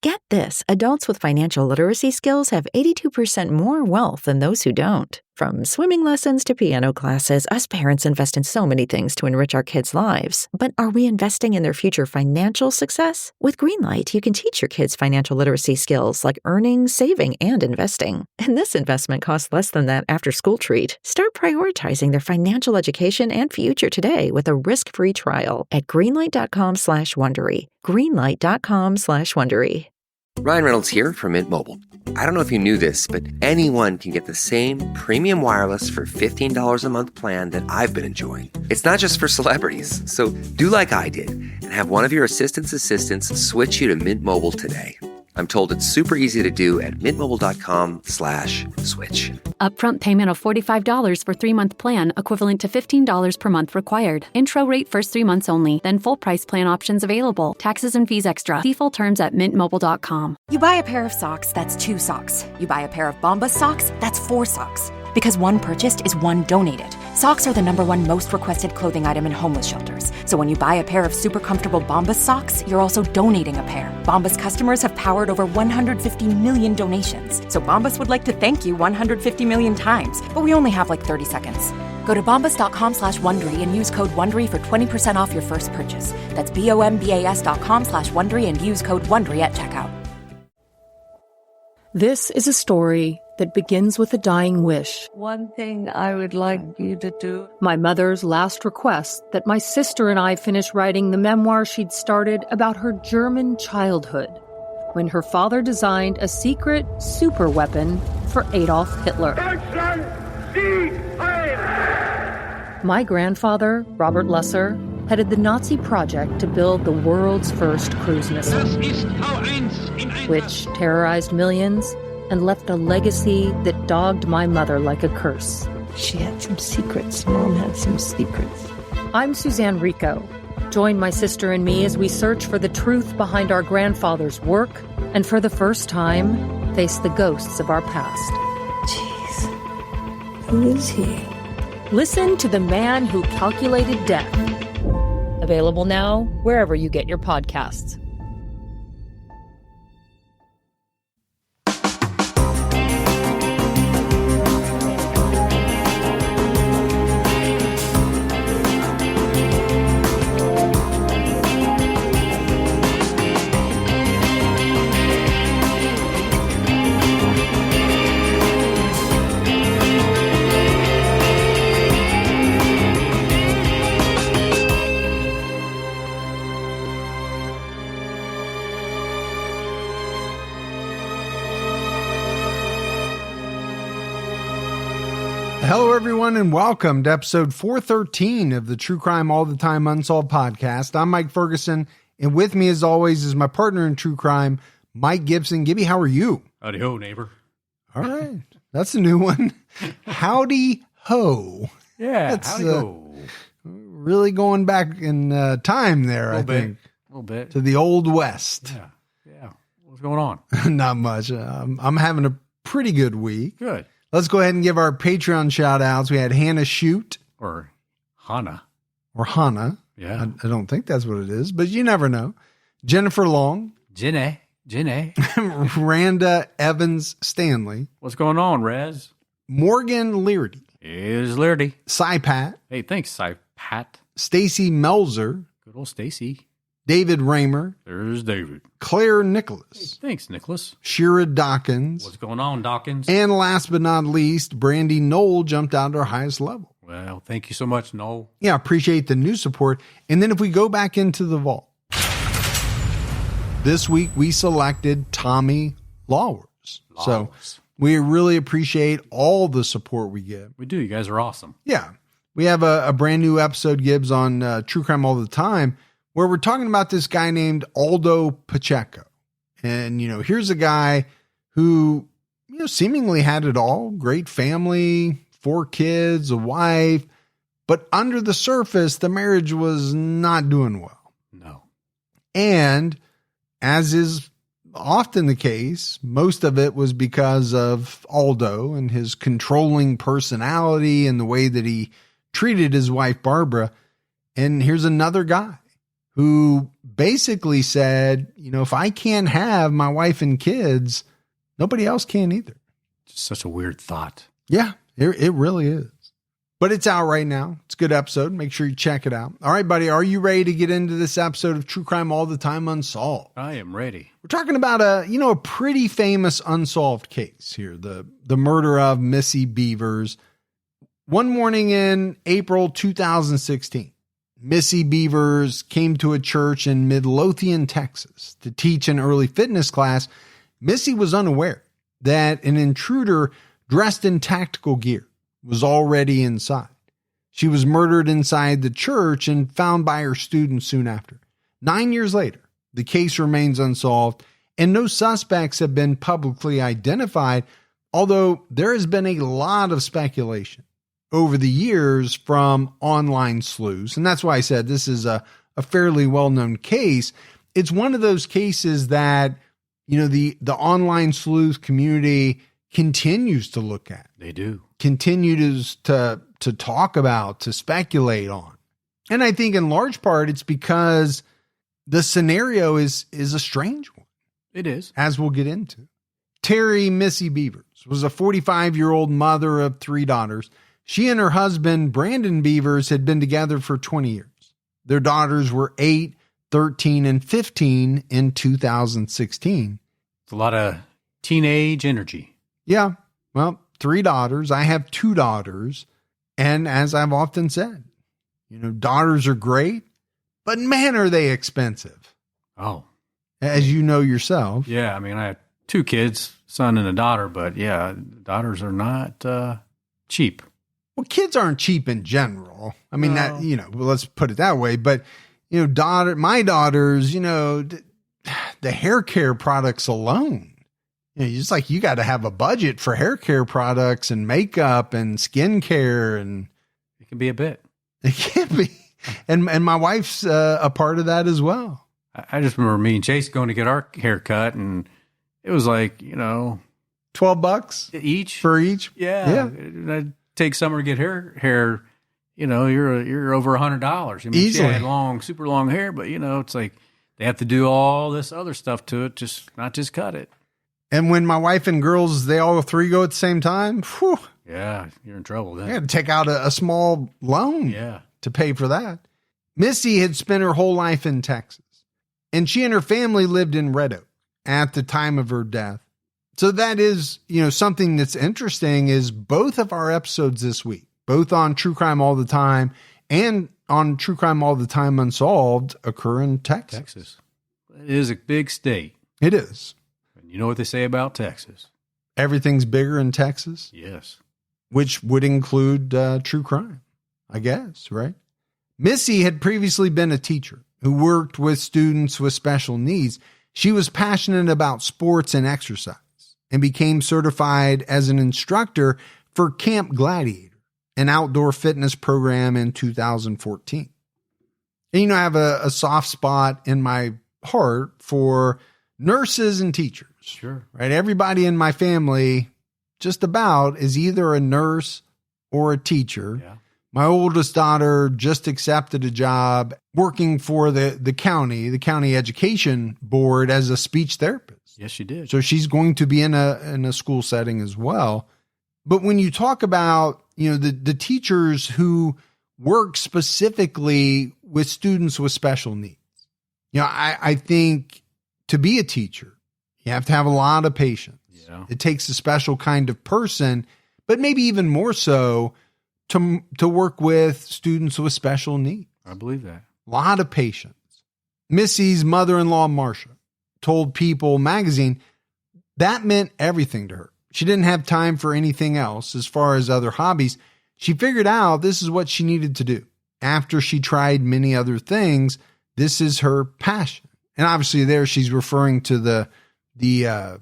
Get this, adults with financial literacy skills have 82% more wealth than those who don't. From swimming lessons to piano classes, us parents invest in so many things to enrich our kids' lives. But are we investing in their future financial success? With Greenlight, you can teach your kids financial literacy skills like earning, saving, and investing. And this investment costs less than that after-school treat. Start prioritizing their financial education and future today with a risk-free trial at greenlight.com/Wondery. Greenlight.com/Wondery. Ryan Reynolds here from Mint Mobile. I don't know if you knew this, but anyone can get the same premium wireless for $15 a month plan that I've been enjoying. It's not just for celebrities. So do like I did and have one of your assistants switch you to Mint Mobile today. I'm told it's super easy to do at mintmobile.com/switch. Upfront payment of $45 for 3-month plan, equivalent to $15 per month required. Intro rate first 3 months only, then full price plan options available. Taxes and fees extra. See full terms at mintmobile.com. You buy a pair of socks, that's 2 socks. You buy a pair of Bombas socks, that's 4 socks. Because one purchased is one donated. Socks are the #1 most requested clothing item in homeless shelters. So when you buy a pair of super comfortable Bombas socks, you're also donating a pair. Bombas customers have powered over 150 million donations. So Bombas would like to thank you 150 million times. But we only have like 30 seconds. Go to bombas.com/Wondery and use code Wondery for 20% off your first purchase. That's BOMBAS.com/Wondery and use code Wondery at checkout. This is a story that begins with a dying wish. One thing I would like you to do. My mother's last request that my sister and I finish writing the memoir she'd started about her German childhood, when her father designed a secret super weapon for Adolf Hitler. My grandfather, Robert Lesser, headed the Nazi project to build the world's first cruise missile, which terrorized millions and left a legacy that dogged my mother like a curse. She had some secrets. Mom had some secrets. I'm Suzanne Rico. Join my sister and me as we search for the truth behind our grandfather's work and for the first time, face the ghosts of our past. Jeez. Who is he? Listen to The Man Who Calculated Death. Available now wherever you get your podcasts. Hello, everyone, and welcome to episode 413 of the True Crime All the Time Unsolved podcast. I'm Mike Ferguson, and with me, as always, is my partner in true crime, Mike Gibson. Gibby, how are you? Howdy ho, neighbor. All right. That's a new one. Howdy ho. Yeah, That's, howdy ho. Really going back in time there, I think. A little bit. To the Old West. Yeah. What's going on? Not much. I'm having a pretty good week. Good. Let's go ahead and give our Patreon shout outs. We had Hannah Shute. Or Hannah. Yeah. I don't think that's what it is, but you never know. Jennifer Long. Jenny. Randa Evans Stanley. What's going on, Rez? Morgan Leardy. Is Leardy. Cy Pat. Hey, thanks, Cy Pat. Stacy Melzer. Good old Stacy. David Raymer. There's David. Claire Nicholas. Hey, thanks, Nicholas. Shira Dawkins. What's going on, Dawkins? And last but not least, Brandy Knoll jumped out to our highest level. Well, thank you so much, Knoll. Yeah, appreciate the new support. And then if we go back into the vault, this week we selected Tommy Lawers. So we really appreciate all the support we get. We do. You guys are awesome. Yeah. We have a brand new episode, Gibbs, on True Crime All the Time, where we're talking about this guy named Aldo Pacheco. And, here's a guy who, seemingly had it all. Great family, 4 kids, a wife. But under the surface, the marriage was not doing well. No. And as is often the case, most of it was because of Aldo and his controlling personality and the way that he treated his wife, Barbara. And here's another guy who basically said, if I can't have my wife and kids, nobody else can either. Just such a weird thought. Yeah, it really is. But it's out right now. It's a good episode. Make sure you check it out. All right, buddy, are you ready to get into this episode of True Crime All the Time Unsolved? I am ready. We're talking about a pretty famous unsolved case here, the murder of Missy Bevers. One morning in April 2016, Missy Bevers came to a church in Midlothian, Texas to teach an early fitness class. Missy was unaware that an intruder dressed in tactical gear was already inside. She was murdered inside the church and found by her students soon after. 9 years later, the case remains unsolved and no suspects have been publicly identified, although there has been a lot of speculation over the years from online sleuths. And that's why I said this is a fairly well-known case. It's one of those cases that, the online sleuth community continues to look at. They do. Continues to talk about, to speculate on. And I think in large part it's because the scenario is a strange one. It is. As we'll get into. Terry Missy Bevers was a 45-year-old mother of 3 daughters. She and her husband, Brandon Bevers, had been together for 20 years. Their daughters were 8, 13, and 15 in 2016. It's a lot of teenage energy. Yeah. Well, 3 daughters. I have 2 daughters. And as I've often said, daughters are great, but man, are they expensive. Oh. As you know yourself. Yeah. I mean, I have 2 kids, son and a daughter, but yeah, daughters are not cheap. Well, kids aren't cheap in general. I mean, No. let's put it that way. But, my daughters, the hair care products alone. You got to have a budget for hair care products and makeup and skincare, and It can be a bit. it can be. And my wife's a part of that as well. I just remember me and Chase going to get our hair cut, and it was like, $12 each for each. Yeah. And I'd take summer to get hair. You're over $100. I mean, Easily. She had super long hair, but it's like they have to do all this other stuff to it, not just cut it. And when my wife and girls, they all 3 go at the same time, whew, Yeah, you're in trouble then. I had to take out a small loan Yeah. to pay for that. Missy had spent her whole life in Texas, and she and her family lived in Red Oak at the time of her death. So that is, something that's interesting is both of our episodes this week, both on True Crime All the Time and on True Crime All the Time Unsolved, occur in Texas. Texas. It is a big state. It is. And you know what they say about Texas? Everything's bigger in Texas, Yes. which would include true crime, I guess, right? Missy had previously been a teacher who worked with students with special needs. She was passionate about sports and exercise and became certified as an instructor for Camp Gladiator, an outdoor fitness program in 2014. And, I have a soft spot in my heart for nurses and teachers. Sure. Right? Everybody in my family just about is either a nurse or a teacher. Yeah. My oldest daughter just accepted a job working for the county education board as a speech therapist. Yes, she did. So she's going to be in a school setting as well. But when you talk about, the teachers who work specifically with students with special needs, I think to be a teacher, you have to have a lot of patience. Yeah. It takes a special kind of person, but maybe even more so to work with students with special needs. I believe that. A lot of patience. Missy's mother-in-law, Marcia, told People magazine that meant everything to her. She didn't have time for anything else as far as other hobbies. She figured out this is what she needed to do. After she tried many other things, this is her passion. And obviously there she's referring to the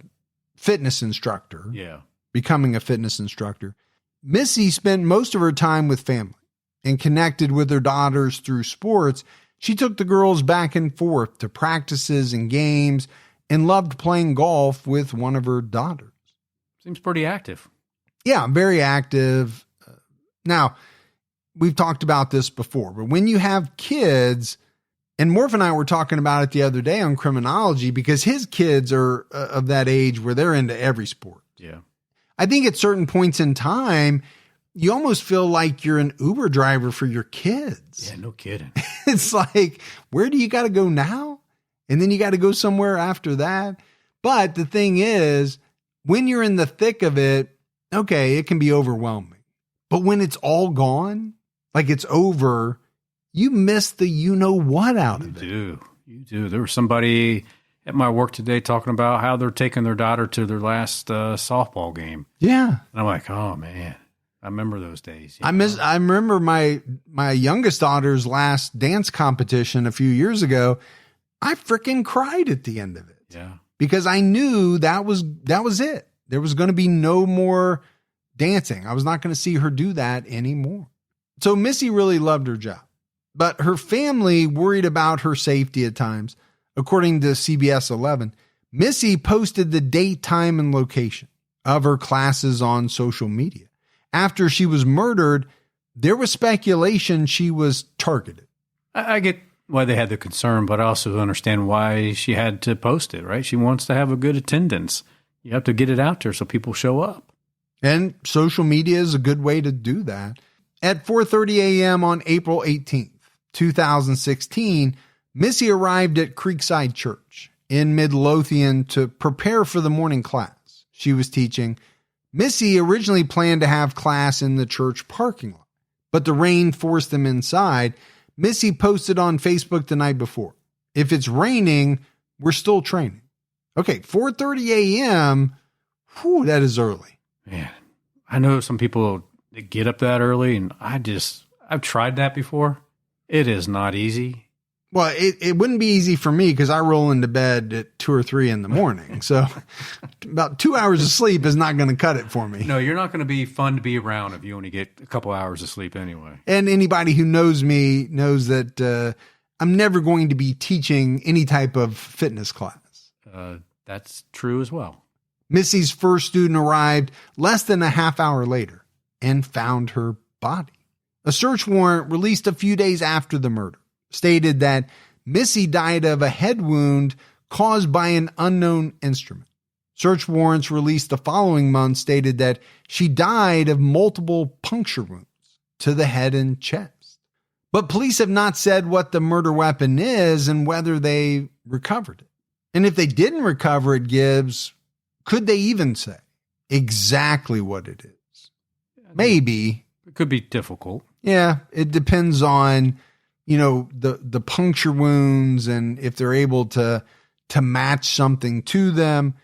fitness instructor. Yeah. Becoming a fitness instructor. Missy spent most of her time with family and connected with her daughters through sports. She took the girls back and forth to practices and games and loved playing golf with one of her daughters. Seems pretty active. Yeah, very active. Now, we've talked about this before, but when you have kids, And Morph and I were talking about it the other day on Criminology because his kids are of that age where they're into every sport. Yeah. I think at certain points in time, you almost feel like you're an Uber driver for your kids. Yeah, no kidding. It's like, where do you got to go now? And then you got to go somewhere after that. But the thing is, when you're in the thick of it, okay, it can be overwhelming. But when it's all gone, like it's over, you miss the you-know-what out of it. You do. There was somebody at my work today talking about how they're taking their daughter to their last softball game. Yeah. And I'm like, oh, man, I remember those days. I remember my youngest daughter's last dance competition a few years ago. I freaking cried at the end of it. Yeah. Because I knew that was it. There was going to be no more dancing. I was not going to see her do that anymore. So Missy really loved her job. But her family worried about her safety at times. According to CBS 11, Missy posted the date, time, and location of her classes on social media. After she was murdered, there was speculation she was targeted. I get why they had the concern, but I also understand why she had to post it, right? She wants to have a good attendance. You have to get it out there so people show up. And social media is a good way to do that. At 4:30 a.m. on April 18th, 2016, Missy arrived at Creekside Church in Midlothian to prepare for the morning class she was teaching. Missy originally planned to have class in the church parking lot, but the rain forced them inside. Missy posted on Facebook the night before, "If it's raining, we're still training." Okay, 4:30 a.m., that is early. Man, I know some people that get up that early, and I've tried that before. It is not easy. Well, it wouldn't be easy for me because I roll into bed at 2 or 3 in the morning. So about 2 hours of sleep is not going to cut it for me. No, you're not going to be fun to be around if you only get a couple hours of sleep anyway. And anybody who knows me knows that I'm never going to be teaching any type of fitness class. That's true as well. Missy's first student arrived less than a half hour later and found her body. A search warrant released a few days after the murder stated that Missy died of a head wound caused by an unknown instrument. Search warrants released the following month stated that she died of multiple puncture wounds to the head and chest. But police have not said what the murder weapon is and whether they recovered it. And if they didn't recover it, Gibbs, could they even say exactly what it is? Maybe. It could be difficult. Yeah, it depends on, the puncture wounds and if they're able to match something to them.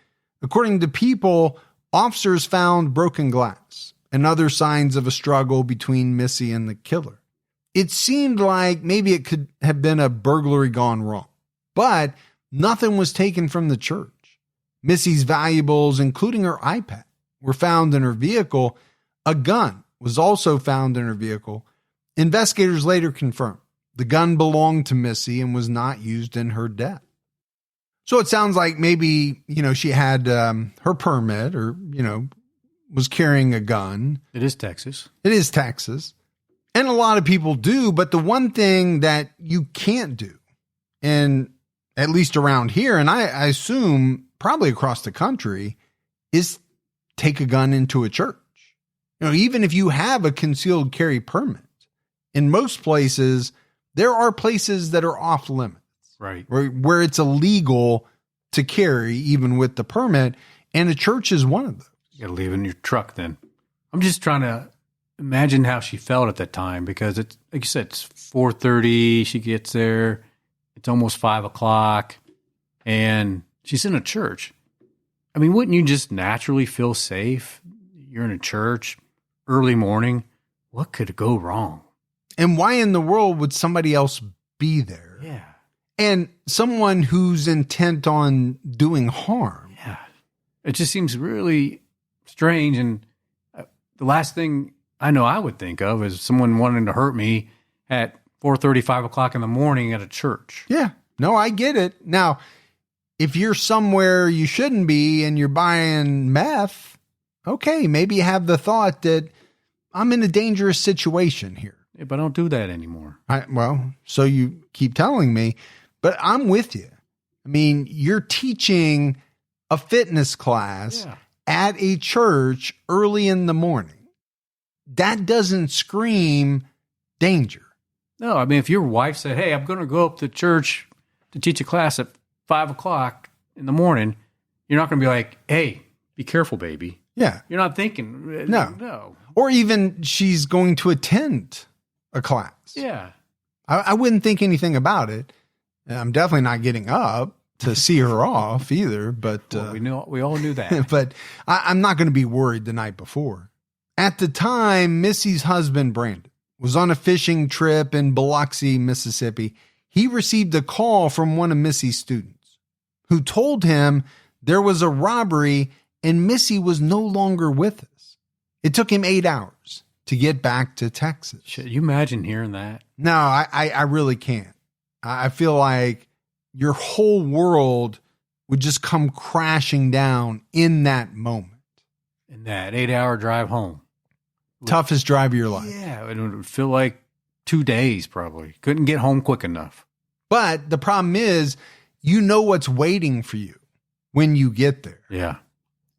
According to People, officers found broken glass and other signs of a struggle between Missy and the killer. It seemed like maybe it could have been a burglary gone wrong, but nothing was taken from the church. Missy's valuables, including her iPad, were found in her vehicle. A gun was also found in her vehicle. Investigators later confirmed the gun belonged to Missy and was not used in her death. So it sounds like maybe, she had her permit or, was carrying a gun. It is Texas. It is Texas. And a lot of people do. But the one thing that you can't do, and at least around here, and I assume probably across the country, is take a gun into a church. Even if you have a concealed carry permit, in most places, there are places that are off limits. Right. Where it's illegal to carry even with the permit, and a church is one of those. You got to leave it in your truck then. I'm just trying to imagine how she felt at that time because it's, like you said, it's 4:30. She gets there. It's almost 5 o'clock and she's in a church. I mean, wouldn't you just naturally feel safe? You're in a church, early morning. What could go wrong? And why in the world would somebody else be there? Yeah. And someone who's intent on doing harm. Yeah. It just seems really strange. And the last thing I know I would think of is someone wanting to hurt me at 4:30, 5 o'clock in the morning at a church. Yeah. No, I get it. Now, if you're somewhere you shouldn't be and you're buying meth, okay, maybe you have the thought that I'm in a dangerous situation here. Yeah, but I don't do that anymore. So you keep telling me, but I'm with you. I mean, you're teaching a fitness class at a church early in the morning. That doesn't scream danger. No, I mean, if your wife said, hey, I'm going to go up to church to teach a class at 5 o'clock in the morning, you're not going to be like, hey, be careful, baby. Yeah. You're not thinking. No. Or even she's going to attend a class. Yeah. I wouldn't think anything about it. I'm definitely not getting up to see her off either, but we all knew that. But I'm not going to be worried the night before. At the time, Missy's husband, Brandon, was on a fishing trip in Biloxi, Mississippi. He received a call from one of Missy's students who told him there was a robbery and Missy was no longer with us. It took him 8 hours to get back to Texas. Should you imagine hearing that? No, I really can't. I feel like your whole world would just come crashing down in that moment. In that 8-hour drive home. Toughest drive of your life. Yeah, it would feel like 2 days probably. Couldn't get home quick enough. But the problem is, you know what's waiting for you when you get there. Yeah.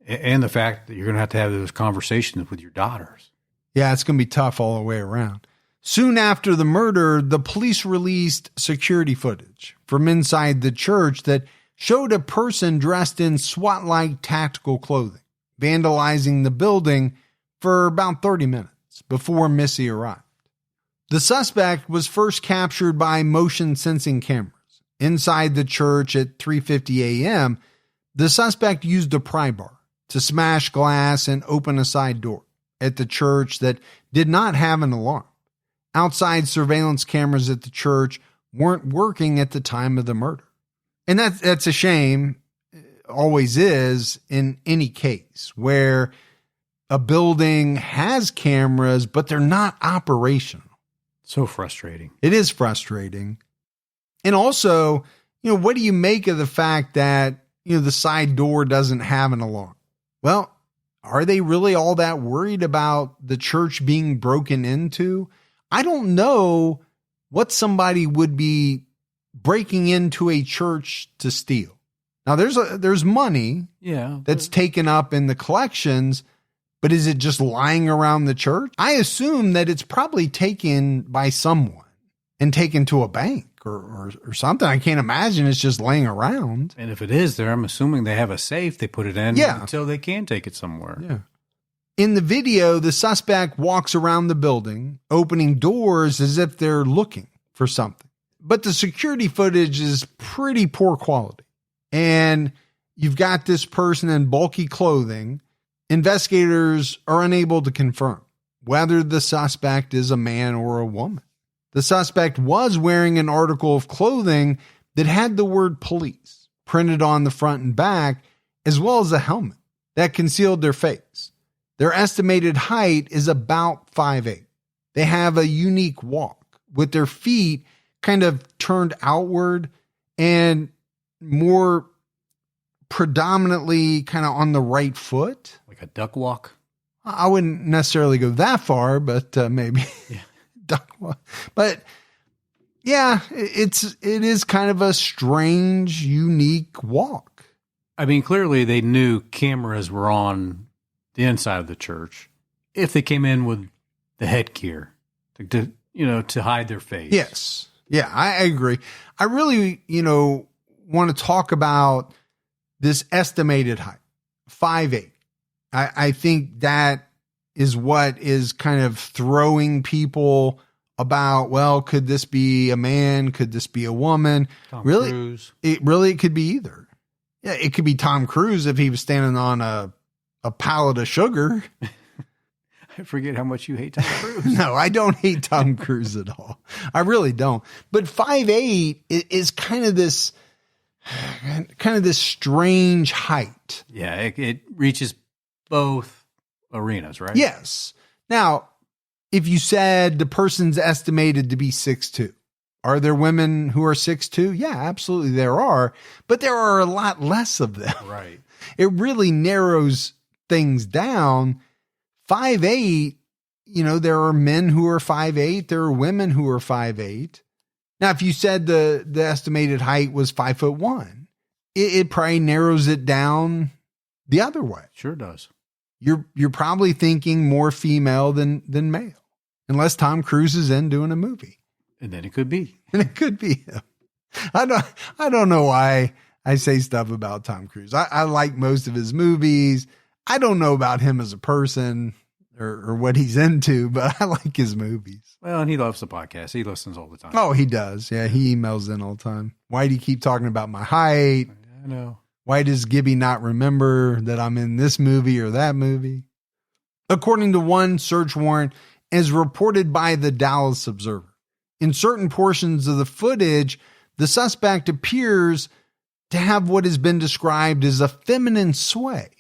And the fact that you're going to have those conversations with your daughters. Yeah, it's going to be tough all the way around. Soon after the murder, the police released security footage from inside the church that showed a person dressed in SWAT-like tactical clothing, vandalizing the building for about 30 minutes before Missy arrived. The suspect was first captured by motion sensing cameras. Inside the church at 3:50 a.m., the suspect used a pry bar to smash glass and open a side door at the church that did not have an alarm. Outside surveillance cameras at the church weren't working at the time of the murder. And that's a shame, always is, in any case where a building has cameras, but they're not operational. So frustrating. It is frustrating. And also, what do you make of the fact that, the side door doesn't have an alarm? Well, are they really all that worried about the church being broken into? I don't know what somebody would be breaking into a church to steal. Now, there's money that's taken up in the collections, but is it just lying around the church? I assume that it's probably taken by someone and taken to a bank or something. I can't imagine it's just laying around. And if it is there, I'm assuming they have a safe they put it in until they can take it somewhere. Yeah. In the video, the suspect walks around the building, opening doors as if they're looking for something. But the security footage is pretty poor quality. And you've got this person in bulky clothing. Investigators are unable to confirm whether the suspect is a man or a woman. The suspect was wearing an article of clothing that had the word police printed on the front and back, as well as a helmet that concealed their face. Their estimated height is about 5'8". They have a unique walk with their feet kind of turned outward and more predominantly kind of on the right foot. Like a duck walk? I wouldn't necessarily go that far, but maybe duck walk. But yeah, it is kind of a strange, unique walk. I mean, clearly they knew cameras were on the inside of the church. If they came in with the headgear to hide their face. Yes. Yeah, I agree. I really, want to talk about this estimated height, 5'8". I think that is what is kind of throwing people about, well, could this be a man? Could this be a woman? Tom really, Cruise. It could be either. Yeah, it could be Tom Cruise if he was standing on a pallet of sugar. I forget how much you hate Tom Cruise. No, I don't hate Tom Cruise at all. I really don't. But 5'8" is kind of this strange height. Yeah, it reaches both arenas, right? Yes. Now, if you said the person's estimated to be 6'2", are there women who are 6'2"? Yeah, absolutely there are. But there are a lot less of them. Right. It really narrows things down. 5'8", there are men who are 5'8", there are women who are 5'8". Now, if you said the estimated height was 5'1", it probably narrows it down the other way. Sure does. You're probably thinking more female than male, unless Tom Cruise is in doing a movie. And then it could be. And it could be him. I don't know why I say stuff about Tom Cruise. I like most of his movies. I don't know about him as a person or what he's into, but I like his movies. Well, and he loves the podcast. He listens all the time. Oh, he does. Yeah, he emails in all the time. Why do you keep talking about my height? I know. Why does Gibby not remember that I'm in this movie or that movie? According to one search warrant, as reported by the Dallas Observer, in certain portions of the footage, the suspect appears to have what has been described as a feminine sway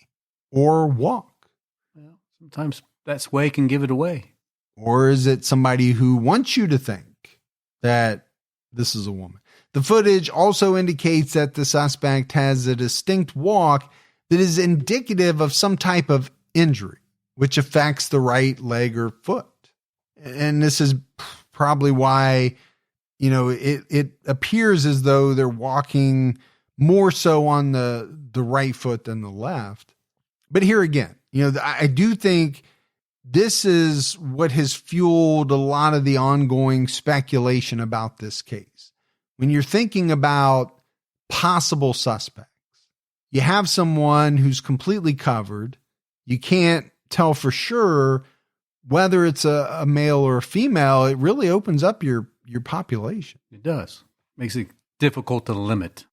or walk. Well, sometimes that sway can give it away. Or is it somebody who wants you to think that this is a woman? The footage also indicates that the suspect has a distinct walk that is indicative of some type of injury, which affects the right leg or foot. And this is probably why, it appears as though they're walking more so on the right foot than the left. But here again, I do think this is what has fueled a lot of the ongoing speculation about this case. When you're thinking about possible suspects, you have someone who's completely covered. You can't tell for sure whether it's a male or a female. It really opens up your population. It does. Makes it difficult to limit.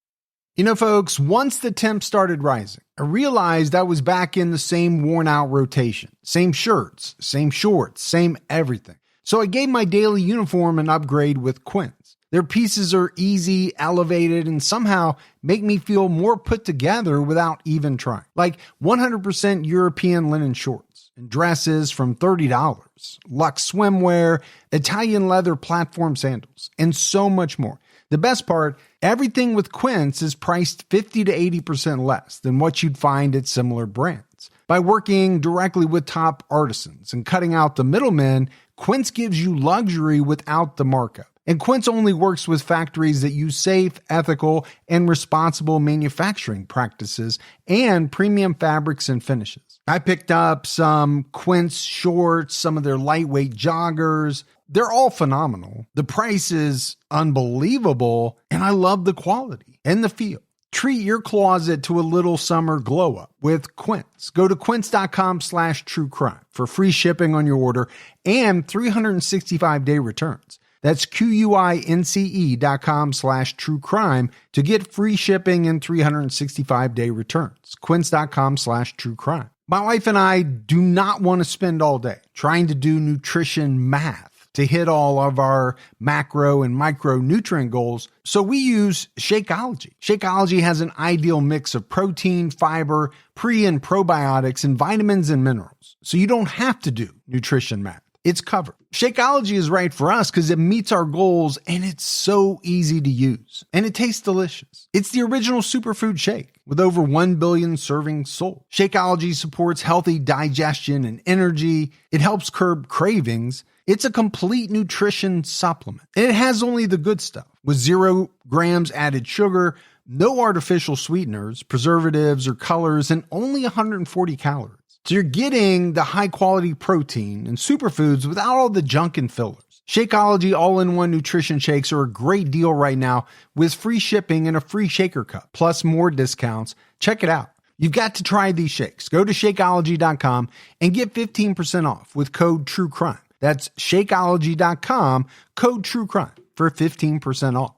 Folks, once the temps started rising, I realized I was back in the same worn out rotation. Same shirts, same shorts, same everything. So I gave my daily uniform an upgrade with Quince. Their pieces are easy, elevated, and somehow make me feel more put together without even trying. Like 100% European linen shorts and dresses from $30, luxe swimwear, Italian leather platform sandals, and so much more. The best part, everything with Quince is priced 50 to 80% less than what you'd find at similar brands. By working directly with top artisans and cutting out the middlemen, Quince gives you luxury without the markup. And Quince only works with factories that use safe, ethical, and responsible manufacturing practices and premium fabrics and finishes. I picked up some Quince shorts, some of their lightweight joggers. They're all phenomenal. The price is unbelievable, and I love the quality and the feel. Treat your closet to a little summer glow up with Quince. Go to quince.com/truecrime for free shipping on your order and 365-day returns. That's QUINCE.com/truecrime to get free shipping and 365-day returns. Quince.com/truecrime. My wife and I do not want to spend all day trying to do nutrition math to hit all of our macro and micronutrient goals, so we use Shakeology. Shakeology has an ideal mix of protein, fiber, pre- and probiotics, and vitamins and minerals, so you don't have to do nutrition math. It's covered. Shakeology is right for us because it meets our goals and it's so easy to use. And it tastes delicious. It's the original superfood shake with over 1 billion servings sold. Shakeology supports healthy digestion and energy. It helps curb cravings. It's a complete nutrition supplement. And it has only the good stuff with 0 grams added sugar, no artificial sweeteners, preservatives, or colors, and only 140 calories. So you're getting the high-quality protein and superfoods without all the junk and fillers. Shakeology all-in-one nutrition shakes are a great deal right now with free shipping and a free shaker cup, plus more discounts. Check it out. You've got to try these shakes. Go to Shakeology.com and get 15% off with code TRUECRIME. That's Shakeology.com, code TRUECRIME for 15% off.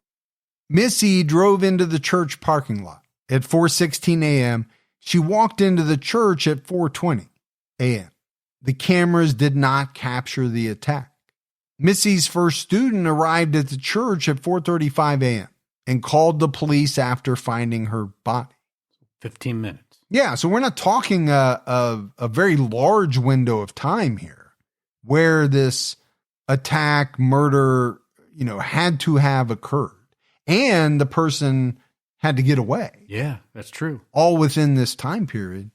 Missy drove into the church parking lot at 4:16 a.m. She walked into the church at 4:20 a.m. The cameras did not capture the attack. Missy's first student arrived at the church at 4:35 a.m. and called the police after finding her body. 15 minutes. Yeah, so we're not talking a very large window of time here where this attack, murder, had to have occurred. And the person had to get away. Yeah, that's true. All within this time period.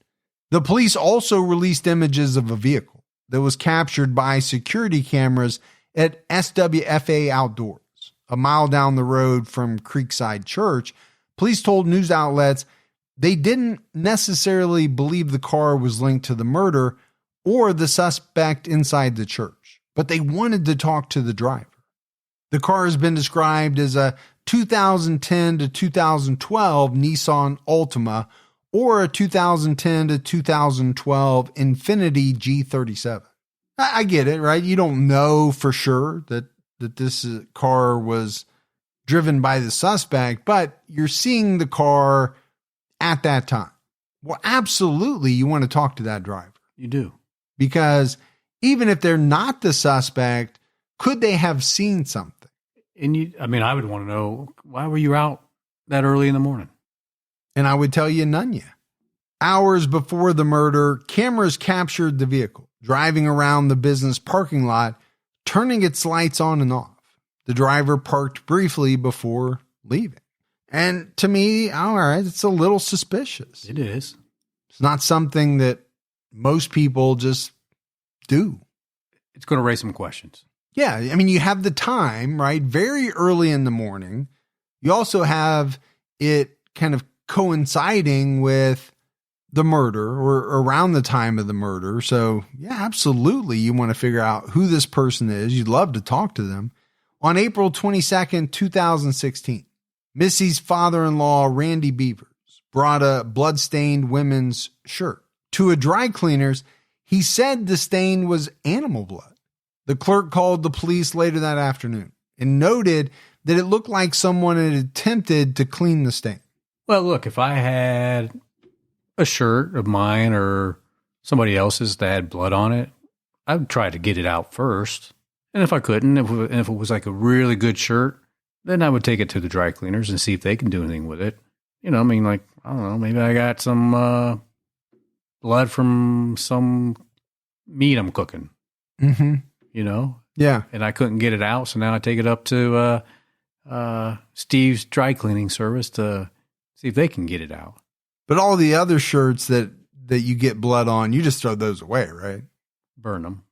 The police also released images of a vehicle that was captured by security cameras at SWFA Outdoors, a mile down the road from Creekside Church. Police told news outlets they didn't necessarily believe the car was linked to the murder or the suspect inside the church, but they wanted to talk to the driver. The car has been described as a 2010 to 2012 Nissan Altima or a 2010 to 2012 Infiniti G37. I get it, right? You don't know for sure that this car was driven by the suspect, but you're seeing the car at that time. Well, absolutely, you want to talk to that driver. You do. Because even if they're not the suspect, could they have seen something? And I would want to know, why were you out that early in the morning? And I would tell you, none yet. Hours before the murder, cameras captured the vehicle driving around the business parking lot, turning its lights on and off. The driver parked briefly before leaving. And to me, all right, it's a little suspicious. It is. It's not something that most people just do. It's going to raise some questions. Yeah, I mean, you have the time, right? Very early in the morning. You also have it kind of coinciding with the murder or around the time of the murder. So, yeah, absolutely. You want to figure out who this person is. You'd love to talk to them. On April 22nd, 2016, Missy's father-in-law, Randy Bevers, brought a blood-stained women's shirt to a dry cleaner's. He said the stain was animal blood. The clerk called the police later that afternoon and noted that it looked like someone had attempted to clean the stain. Well, look, if I had a shirt of mine or somebody else's that had blood on it, I would try to get it out first. And if I couldn't, if it was like a really good shirt, then I would take it to the dry cleaners and see if they can do anything with it. I don't know, maybe I got some blood from some meat I'm cooking. Mm-hmm. Yeah. And I couldn't get it out, so now I take it up to Steve's dry cleaning service to see if they can get it out. But all the other shirts that you get blood on, you just throw those away, right? Burn them.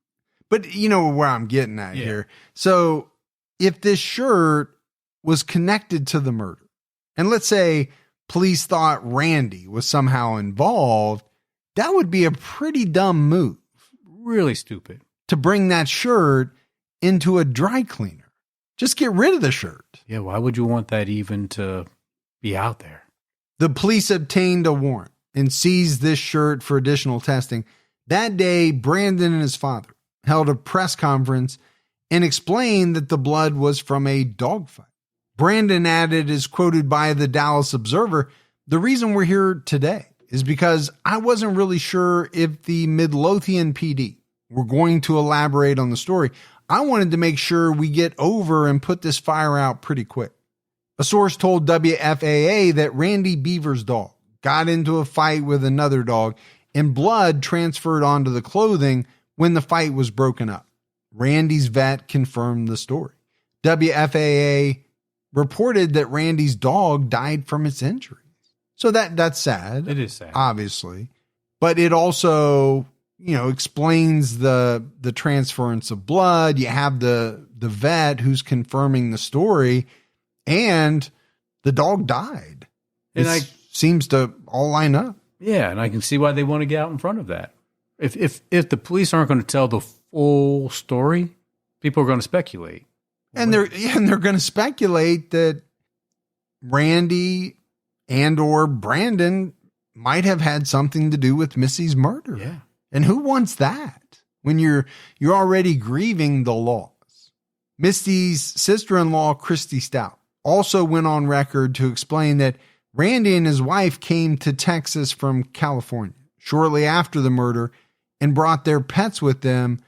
But you know where I'm getting at here. So if this shirt was connected to the murder, and let's say police thought Randy was somehow involved, that would be a pretty dumb move. Really stupid. To bring that shirt into a dry cleaner. Just get rid of the shirt. Yeah, why would you want that even to be out there? The police obtained a warrant and seized this shirt for additional testing. That day, Brandon and his father held a press conference and explained that the blood was from a dogfight. Brandon added, as quoted by the Dallas Observer, "The reason we're here today is because I wasn't really sure if the Midlothian PD were going to elaborate on the story. I wanted to make sure we get over and put this fire out pretty quick." A source told WFAA that Randy Bevers' dog got into a fight with another dog and blood transferred onto the clothing when the fight was broken up. Randy's vet confirmed the story. WFAA reported that Randy's dog died from its injuries. So that's sad. It is sad. Obviously. But it also, explains the transference of blood. You have the vet who's confirming the story, and the dog died. And it seems to all line up. Yeah, and I can see why they want to get out in front of that. If the police aren't going to tell the full story, people are going to speculate. And they're going to speculate that Randy and or Brandon might have had something to do with Missy's murder. Yeah. And who wants that when you're already grieving the loss? Misty's sister-in-law, Christy Stout, also went on record to explain that Randy and his wife came to Texas from California shortly after the murder and brought their pets with them.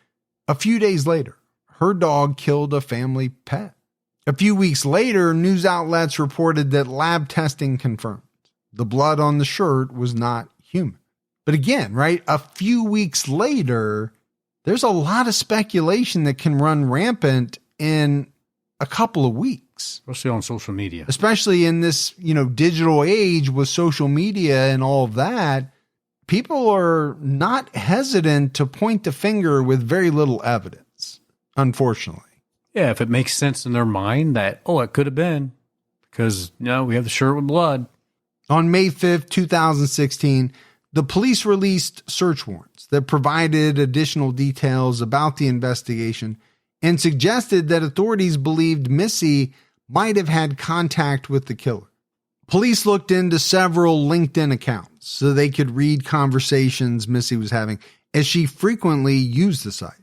A few days later, her dog killed a family pet. A few weeks later, news outlets reported that lab testing confirmed the blood on the shirt was not human. But again, right, a few weeks later, there's a lot of speculation that can run rampant in a couple of weeks. Especially on social media. Especially in this, digital age with social media and all of that. people are not hesitant to point the finger with very little evidence, unfortunately. Yeah, if it makes sense in their mind that, it could have been because, we have the shirt with blood. On May 5th, 2016, the police released search warrants that provided additional details about the investigation and suggested that authorities believed Missy might have had contact with the killer. Police looked into several LinkedIn accounts so they could read conversations Missy was having, as she frequently used the site.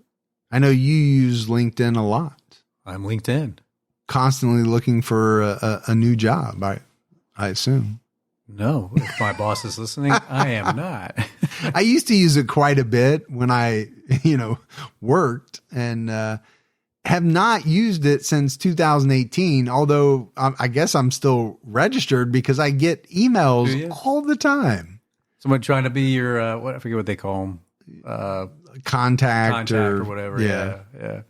I know you use LinkedIn a lot. I'm LinkedIn. Constantly looking for a new job, I assume. No, if my boss is listening, I am not. I used to use it quite a bit when I, worked, and have not used it since 2018, although I guess I'm still registered because I get emails all the time. Someone trying to be your, I forget what they call them. Contact or whatever. Yeah.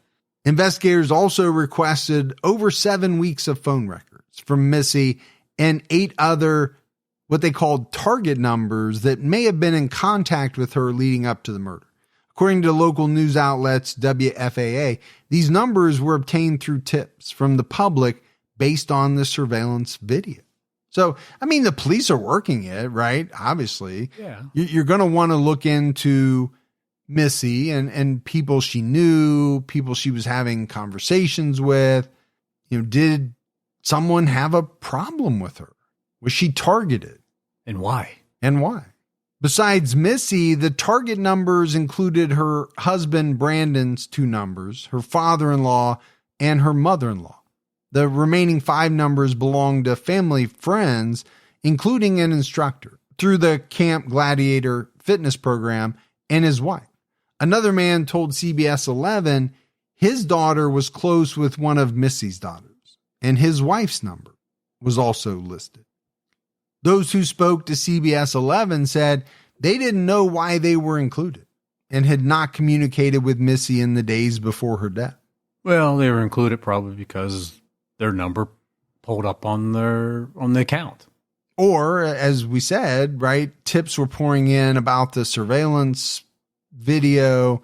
Investigators also requested over 7 weeks of phone records from Missy and 8 other what they called target numbers that may have been in contact with her leading up to the murder. According to local news outlets WFAA, these numbers were obtained through tips from the public based on the surveillance video. So, the police are working it, right? Obviously. Yeah. You're going to want to look into Missy and people she knew, people she was having conversations with. Did someone have a problem with her? Was she targeted? And why? Besides Missy, the target numbers included her husband Brandon's 2 numbers, her father-in-law, and her mother-in-law. The remaining 5 numbers belonged to family friends, including an instructor through the Camp Gladiator fitness program and his wife. Another man told CBS 11 his daughter was close with one of Missy's daughters, and his wife's number was also listed. Those who spoke to CBS 11 said they didn't know why they were included and had not communicated with Missy in the days before her death. Well, they were included probably because their number pulled up on the account. Or, as we said, right, tips were pouring in about the surveillance video.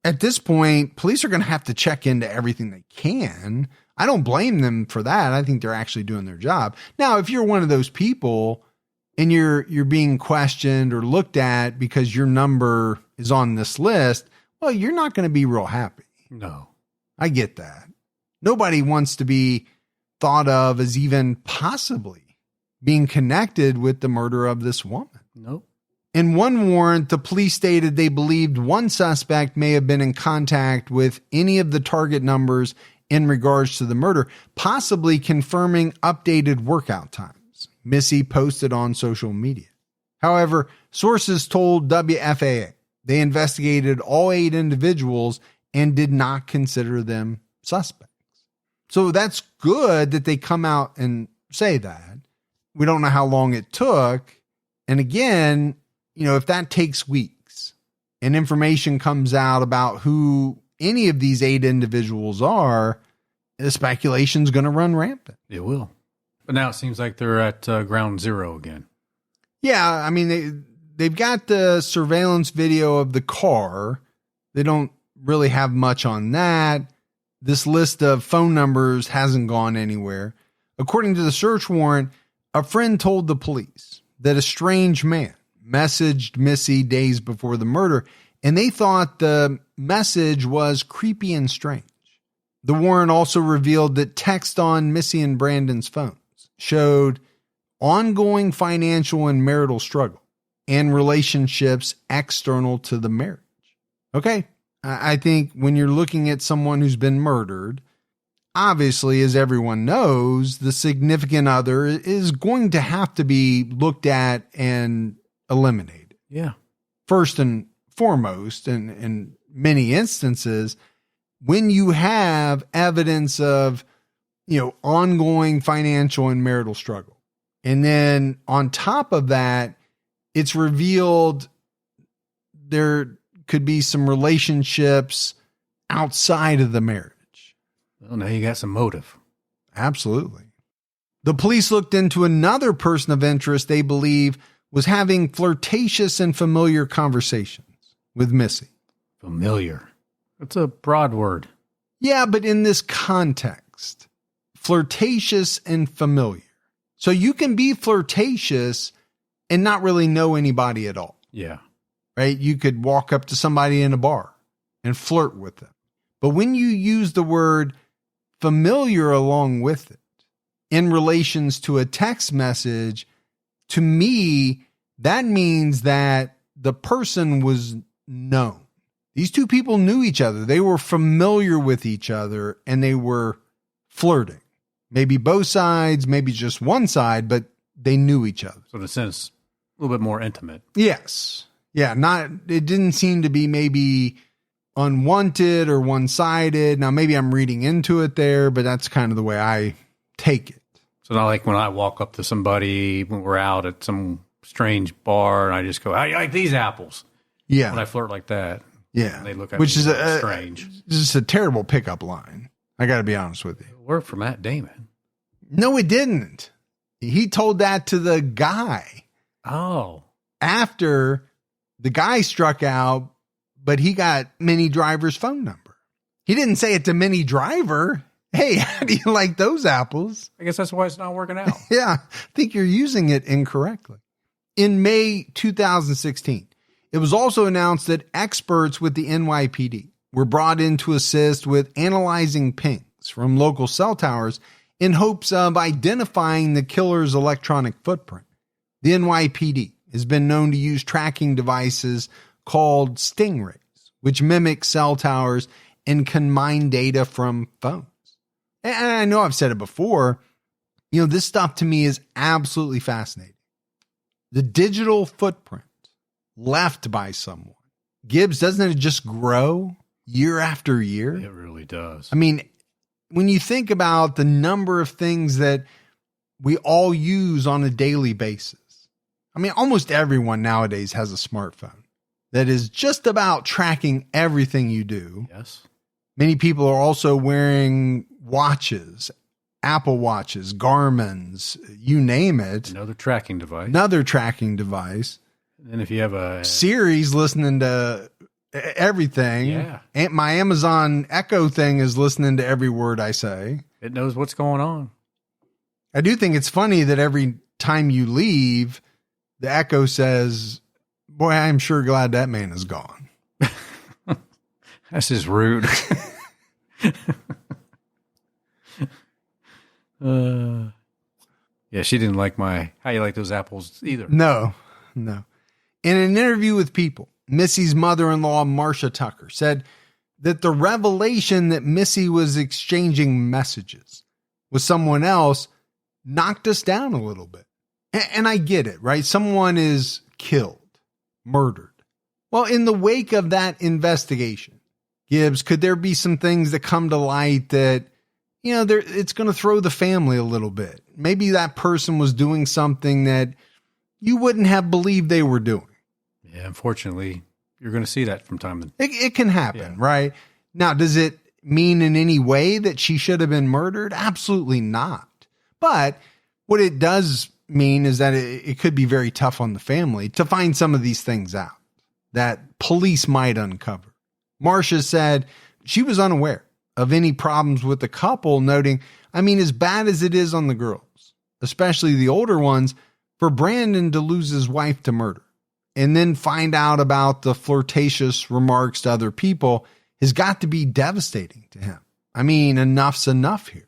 At this point, police are going to have to check into everything they can. I don't blame them for that. I think they're actually doing their job. Now, if you're one of those people and you're being questioned or looked at because your number is on this list, well, you're not going to be real happy. No. I get that. Nobody wants to be thought of as even possibly being connected with the murder of this woman. Nope. In one warrant, the police stated they believed one suspect may have been in contact with any of the target numbers in regards to the murder, possibly confirming updated workout times Missy posted on social media. However, sources told WFAA they investigated all 8 individuals and did not consider them suspects. So that's good that they come out and say that. We don't know how long it took. And again, if that takes weeks and information comes out about who any of these 8 individuals are, the speculation's going to run rampant. It will. But now it seems like they're at ground zero again. Yeah, they've got the surveillance video of the car. They don't really have much on that. This list of phone numbers hasn't gone anywhere. According to the search warrant, a friend told the police that a strange man messaged Missy days before the murder, and they thought the message was creepy and strange. The warrant also revealed that text on Missy and Brandon's phones showed ongoing financial and marital struggle and relationships external to the marriage. Okay, I think when you're looking at someone who's been murdered, obviously, as everyone knows, the significant other is going to have to be looked at and eliminated. Yeah. First and foremost, in many instances, when you have evidence of, ongoing financial and marital struggle, and then on top of that, it's revealed there could be some relationships outside of the marriage. Well, now you got some motive. Absolutely. The police looked into another person of interest they believe was having flirtatious and familiar conversations with Missy. Familiar. That's a broad word. Yeah, but in this context, flirtatious and familiar. So you can be flirtatious and not really know anybody at all. Yeah. Right? You could walk up to somebody in a bar and flirt with them. But when you use the word familiar along with it in relations to a text message, to me, that means that the person was known. These two people knew each other. They were familiar with each other and they were flirting. Maybe both sides, maybe just one side, but they knew each other. So in a sense, a little bit more intimate. Yes. Yeah. It didn't seem to be maybe unwanted or one-sided. Now, maybe I'm reading into it there, but that's kind of the way I take it. So not like when I walk up to somebody when we're out at some strange bar and I just go, "How you like these apples?" Yeah. When I flirt like that. Yeah. And they look at Which me is strange. Just a terrible pickup line. I got to be honest with you. It worked for Matt Damon. No, it didn't. He told that to the guy. Oh. After the guy struck out, but he got Minnie Driver's phone number. He didn't say it to Minnie Driver. Hey, how do you like those apples? I guess that's why it's not working out. Yeah, I think you're using it incorrectly. In May 2016, it was also announced that experts with the NYPD were brought in to assist with analyzing pings from local cell towers in hopes of identifying the killer's electronic footprint. The NYPD has been known to use tracking devices called stingrays, which mimic cell towers and can mine data from phones. And I know I've said it before, this stuff to me is absolutely fascinating. The digital footprint left by someone. Gibbs, doesn't it just grow year after year? It really does. I mean, when you think about the number of things that we all use on a daily basis, I mean, almost everyone nowadays has a smartphone that is just about tracking everything you do. Yes. Many people are also wearing watches, Apple Watches, Garmin's, you name it. Another tracking device. And if you have a Siri's listening to everything. Yeah. And my Amazon Echo thing is listening to every word I say. It knows what's going on. I do think it's funny that every time you leave, the Echo says, "Boy, I'm sure glad that man is gone." That's just rude. Yeah, she didn't like how you like those apples either. No. In an interview with People, Missy's mother-in-law, Marcia Tucker, said that the revelation that Missy was exchanging messages with someone else knocked us down a little bit. And I get it, right? Someone is killed, murdered. Well, in the wake of that investigation, Gibbs, could there be some things that come to light that, it's going to throw the family a little bit? Maybe that person was doing something that you wouldn't have believed they were doing. Yeah, unfortunately, you're going to see that from time to time. It can happen, right? Now, does it mean in any way that she should have been murdered? Absolutely not. But what it does mean is that it could be very tough on the family to find some of these things out that police might uncover. Marcia said she was unaware of any problems with the couple, noting, as bad as it is on the girls, especially the older ones, for Brandon to lose his wife to murder and then find out about the flirtatious remarks to other people has got to be devastating to him. Enough's enough here.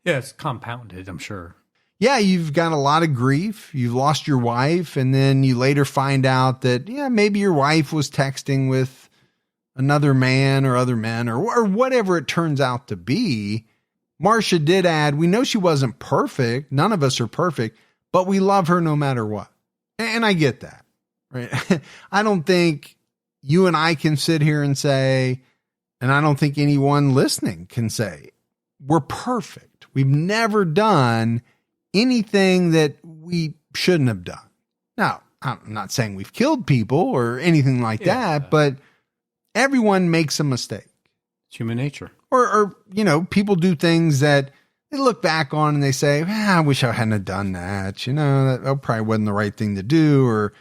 Yeah, it's compounded, I'm sure. Yeah, you've got a lot of grief. You've lost your wife, and then you later find out that, maybe your wife was texting with another man or other men or whatever it turns out to be. Marcia did add, we know she wasn't perfect. None of us are perfect, but we love her no matter what. And I get that, right? I don't think you and I can sit here and say, and I don't think anyone listening can say, we're perfect. We've never done anything that we shouldn't have done. Now, I'm not saying we've killed people or anything like that, but everyone makes a mistake. It's human nature. Or people do things that they look back on and they say, I wish I hadn't have done that. That probably wasn't the right thing to do. Or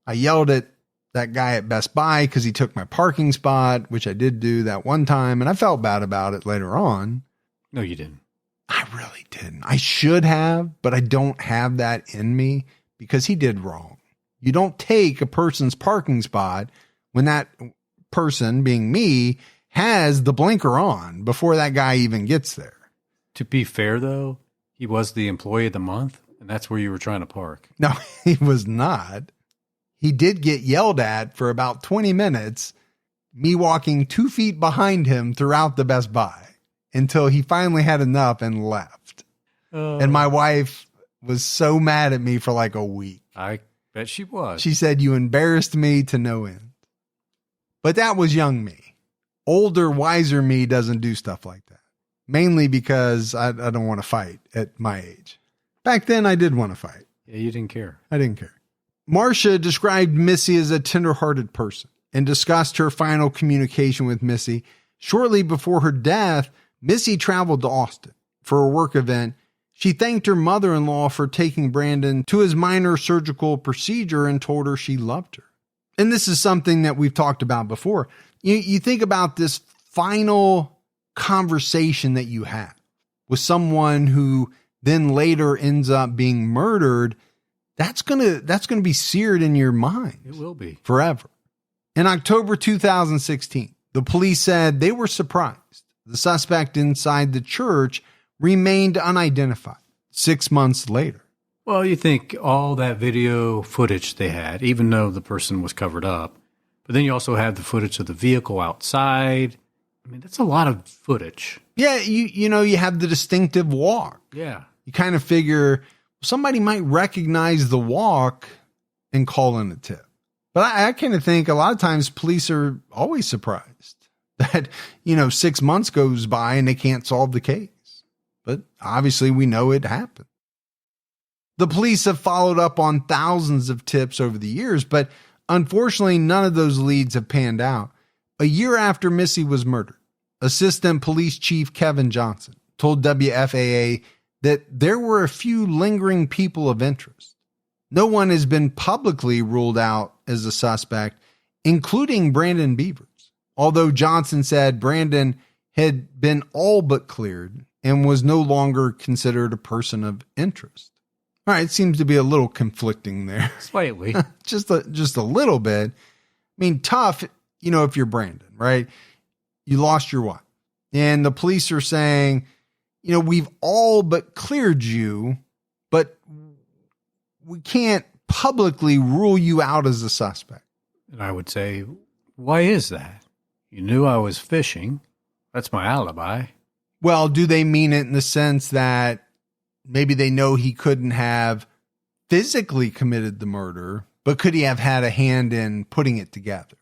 I yelled at that guy at Best Buy because he took my parking spot, which I did do that one time. And I felt bad about it later on. No, you didn't. I really didn't. I should have, but I don't have that in me because he did wrong. You don't take a person's parking spot when that person, being me, has the blinker on before that guy even gets there. To be fair, though, he was the employee of the month, and that's where you were trying to park. No, he was not. He did get yelled at for about 20 minutes, me walking 2 feet behind him throughout the Best Buy until he finally had enough and left. And my wife was so mad at me for like a week. I bet she was. She said, you embarrassed me to no end. But that was young me. Older, wiser me doesn't do stuff like that. Mainly because I don't want to fight at my age. Back then, I did want to fight. Yeah, you didn't care. I didn't care. Marcia described Missy as a tenderhearted person and discussed her final communication with Missy. Shortly before her death, Missy traveled to Austin for a work event. She thanked her mother-in-law for taking Brandon to his minor surgical procedure and told her she loved her. And this is something that we've talked about before. You think about this final conversation that you have with someone who then later ends up being murdered. That's gonna be seared in your mind. It will be forever. In October 2016, the police said they were surprised. The suspect inside the church remained unidentified 6 months later. Well, you think all that video footage they had, even though the person was covered up, but then you also have the footage of the vehicle outside. I mean, that's a lot of footage. Yeah, you have the distinctive walk. Yeah. You kind of figure somebody might recognize the walk and call in a tip. But I kind of think a lot of times police are always surprised that, 6 months goes by and they can't solve the case. But obviously we know it happened. The police have followed up on thousands of tips over the years, but unfortunately none of those leads have panned out. A year after Missy was murdered, Assistant Police Chief Kevin Johnson told WFAA that there were a few lingering people of interest. No one has been publicly ruled out as a suspect, including Brandon Bevers, although Johnson said Brandon had been all but cleared and was no longer considered a person of interest. All right, it seems to be a little conflicting there. Slightly. just a little bit. I mean, tough, if you're Brandon, right? You lost your wife. And the police are saying, we've all but cleared you, but we can't publicly rule you out as a suspect. And I would say, why is that? You knew I was fishing. That's my alibi. Well, do they mean it in the sense that maybe they know he couldn't have physically committed the murder, but could he have had a hand in putting it together?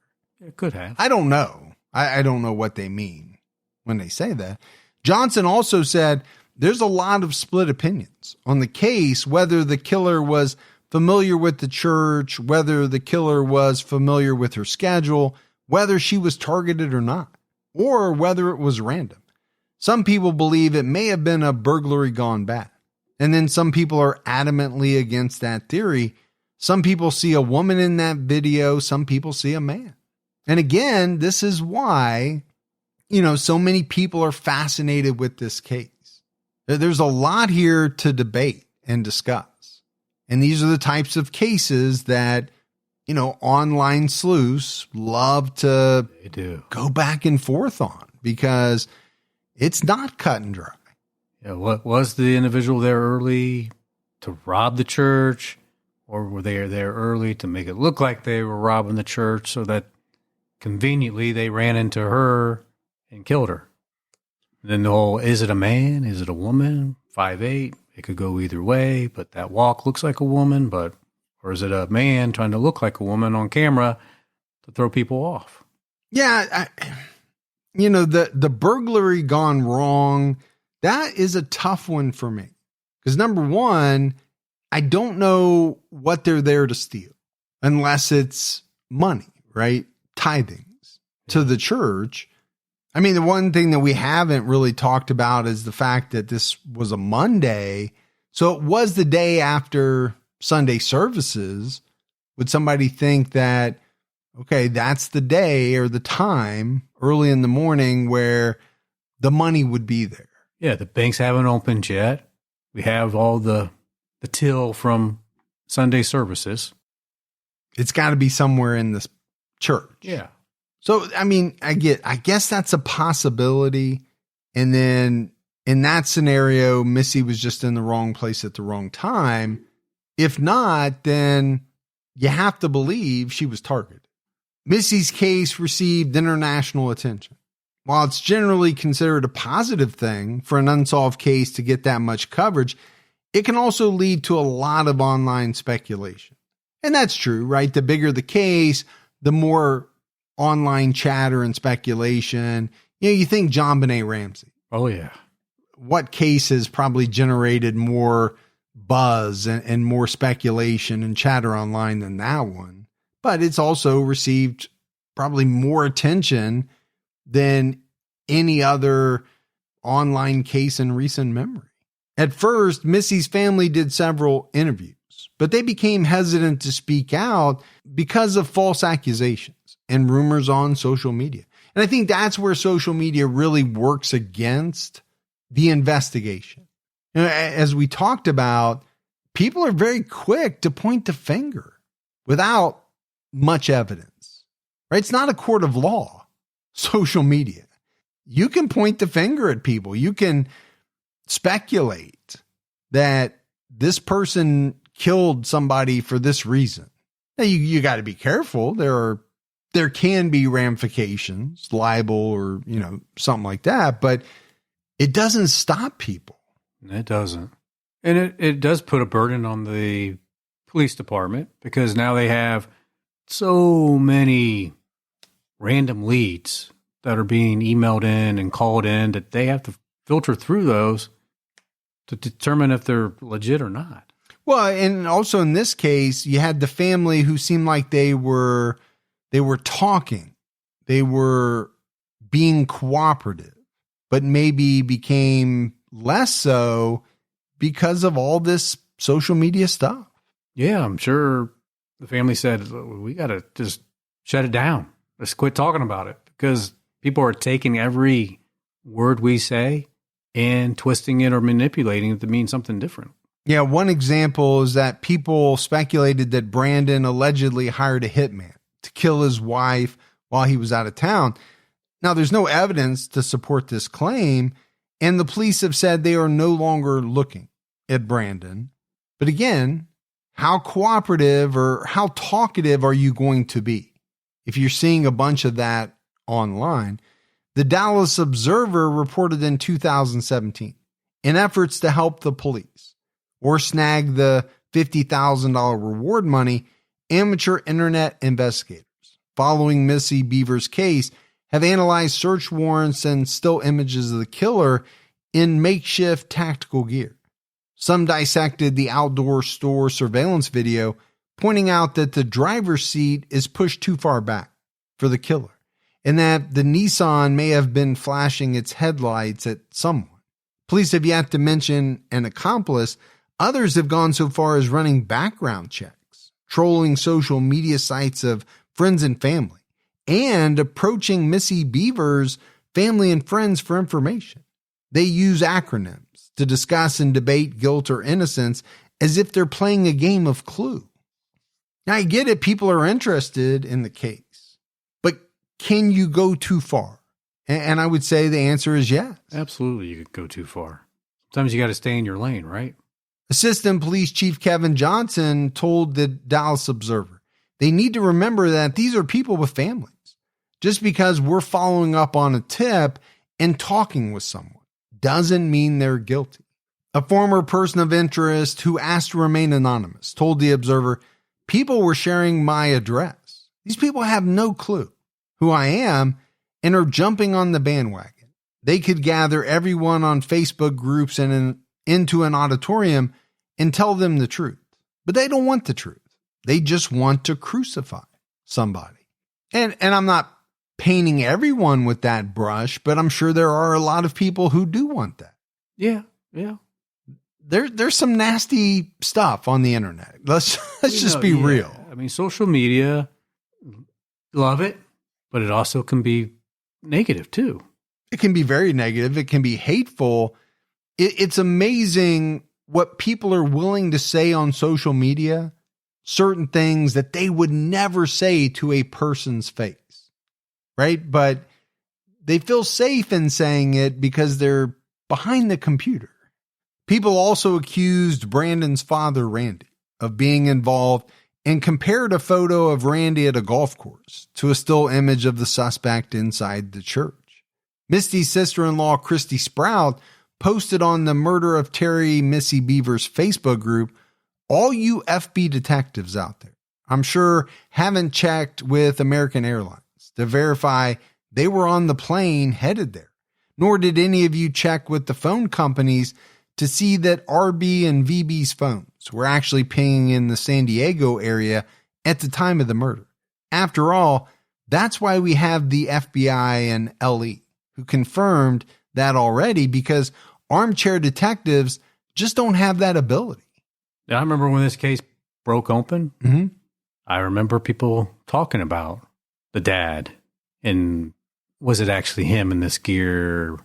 It could have. I don't know. I don't know what they mean when they say that. Johnson also said there's a lot of split opinions on the case, whether the killer was familiar with the church, whether the killer was familiar with her schedule, whether she was targeted or not, or whether it was random. Some people believe it may have been a burglary gone bad. And then some people are adamantly against that theory. Some people see a woman in that video. Some people see a man. And again, this is why, so many people are fascinated with this case. There's a lot here to debate and discuss. And these are the types of cases that, online sleuths love to go back and forth on because it's not cut and dry. Yeah, what was the individual there early to rob the church, or were they there early to make it look like they were robbing the church so that conveniently they ran into her and killed her? And then the whole, is it a man? Is it a woman? 5'8"? It could go either way, but that walk looks like a woman, or is it a man trying to look like a woman on camera to throw people off? Yeah, the burglary gone wrong, that is a tough one for me. Because number one, I don't know what they're there to steal unless it's money, right? Tithings to the church. I mean, the one thing that we haven't really talked about is the fact that this was a Monday. So it was the day after Sunday services. Would somebody think that, okay, that's the day or the time early in the morning where the money would be there? Yeah, the banks haven't opened yet. We have all the till from Sunday services. It's got to be somewhere in this church. Yeah. So, I mean, I guess that's a possibility. And then in that scenario, Missy was just in the wrong place at the wrong time. If not, then you have to believe she was targeted. Missy's case received international attention. While it's generally considered a positive thing for an unsolved case to get that much coverage, it can also lead to a lot of online speculation. And that's true, right? The bigger the case, the more online chatter and speculation. You know, you think JonBenet Ramsey. Oh, yeah. What case has probably generated more buzz and more speculation and chatter online than that one? But it's also received probably more attention than any other online case in recent memory. At first, Missy's family did several interviews, but they became hesitant to speak out because of false accusations and rumors on social media. And I think that's where social media really works against the investigation. You know, as we talked about, people are very quick to point the finger without much evidence, right? It's not a court of law, social media. You can point the finger at people. You can speculate that this person killed somebody for this reason. Now, you got to be careful. There can be ramifications, libel or, you know, something like that, but it doesn't stop people. It doesn't. And it does put a burden on the police department because now they have so many random leads that are being emailed in and called in that they have to filter through those to determine if they're legit or not. Well, and also in this case, you had the family who seemed like they were talking. They were being cooperative, but maybe became less so because of all this social media stuff. Yeah, I'm sure the family said, we got to just shut it down. Let's quit talking about it because people are taking every word we say and twisting it or manipulating it to mean something different. Yeah, one example is that people speculated that Brandon allegedly hired a hitman to kill his wife while he was out of town. Now, there's no evidence to support this claim, and the police have said they are no longer looking at Brandon. But again, how cooperative or how talkative are you going to be if you're seeing a bunch of that online? The Dallas Observer reported in 2017, in efforts to help the police or snag the $50,000 reward money, amateur internet investigators following Missy Bevers' case have analyzed search warrants and still images of the killer in makeshift tactical gear. Some dissected the outdoor store surveillance video, pointing out that the driver's seat is pushed too far back for the killer, and that the Nissan may have been flashing its headlights at someone. Police have yet to mention an accomplice. Others have gone so far as running background checks, trolling social media sites of friends and family, and approaching Missy Bevers' family and friends for information. They use acronyms to discuss and debate guilt or innocence as if they're playing a game of Clue. Now, I get it. People are interested in the case, but can you go too far? And I would say the answer is yes. Absolutely, you could go too far. Sometimes you got to stay in your lane, right? Assistant Police Chief Kevin Johnson told the Dallas Observer, they need to remember that these are people with families. Just because we're following up on a tip and talking with someone doesn't mean they're guilty. A former person of interest who asked to remain anonymous told the Observer, people were sharing my address. These people have no clue who I am and are jumping on the bandwagon. They could gather everyone on Facebook groups and into an auditorium and tell them the truth. But they don't want the truth. They just want to crucify somebody. And I'm not painting everyone with that brush, but I'm sure there are a lot of people who do want that. Yeah. Yeah. There's some nasty stuff on the internet. Let's just be real. I mean, social media, love it, but it also can be negative too. It can be very negative. It can be hateful. It's amazing what people are willing to say on social media, certain things that they would never say to a person's face, right? But they feel safe in saying it because they're behind the computer. People also accused Brandon's father, Randy, of being involved and compared a photo of Randy at a golf course to a still image of the suspect inside the church. Misty's sister-in-law, Christy Sprout, posted on the Murder of Terry Missy Bevers Facebook group, all you FB detectives out there, I'm sure haven't checked with American Airlines to verify they were on the plane headed there, nor did any of you check with the phone companies to see that RB and VB's phones were actually pinging in the San Diego area at the time of the murder. After all, that's why we have the FBI and LE, who confirmed that already, because armchair detectives just don't have that ability. Yeah, I remember when this case broke open, I remember people talking about the dad and was it actually him in this gear,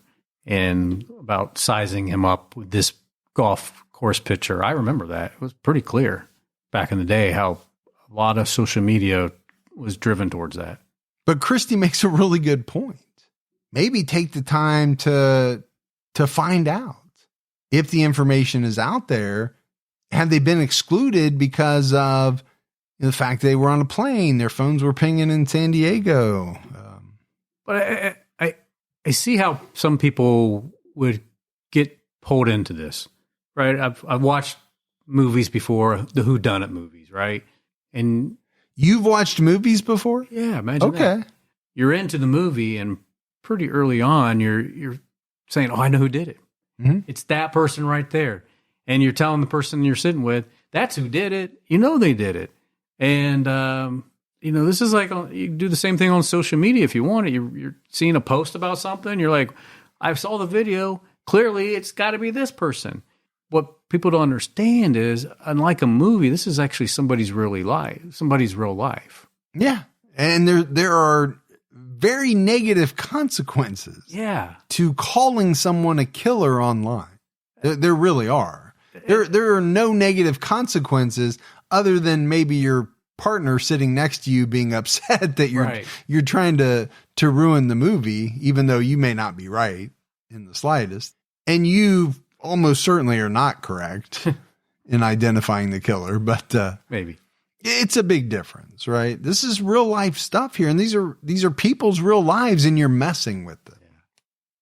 and about sizing him up with this golf course picture. I remember that. It was pretty clear back in the day how a lot of social media was driven towards that. But Christy makes a really good point. Maybe take the time to find out if the information is out there. Have they been excluded because of the fact they were on a plane, their phones were pinging in San Diego? But I see how some people would get pulled into this, right? I've watched movies before, the whodunit movies, right? And you've watched movies before? Yeah, imagine that. You're into the movie, and pretty early on, you're saying, "Oh, I know who did it. It's that person right there." And you're telling the person you're sitting with, "That's who did it. You know they did it." And this is like, you do the same thing on social media if you want it. You're seeing a post about something. You're like, I saw the video. Clearly, it's got to be this person. What people don't understand is, unlike a movie, this is actually somebody's real life. Yeah. And there are very negative consequences to calling someone a killer online. There really are. There are no negative consequences other than maybe your partner sitting next to you being upset that you're trying to ruin the movie, even though you may not be right in the slightest. And you almost certainly are not correct in identifying the killer, but maybe it's a big difference, right? This is real life stuff here. And these are people's real lives, and you're messing with them. Yeah.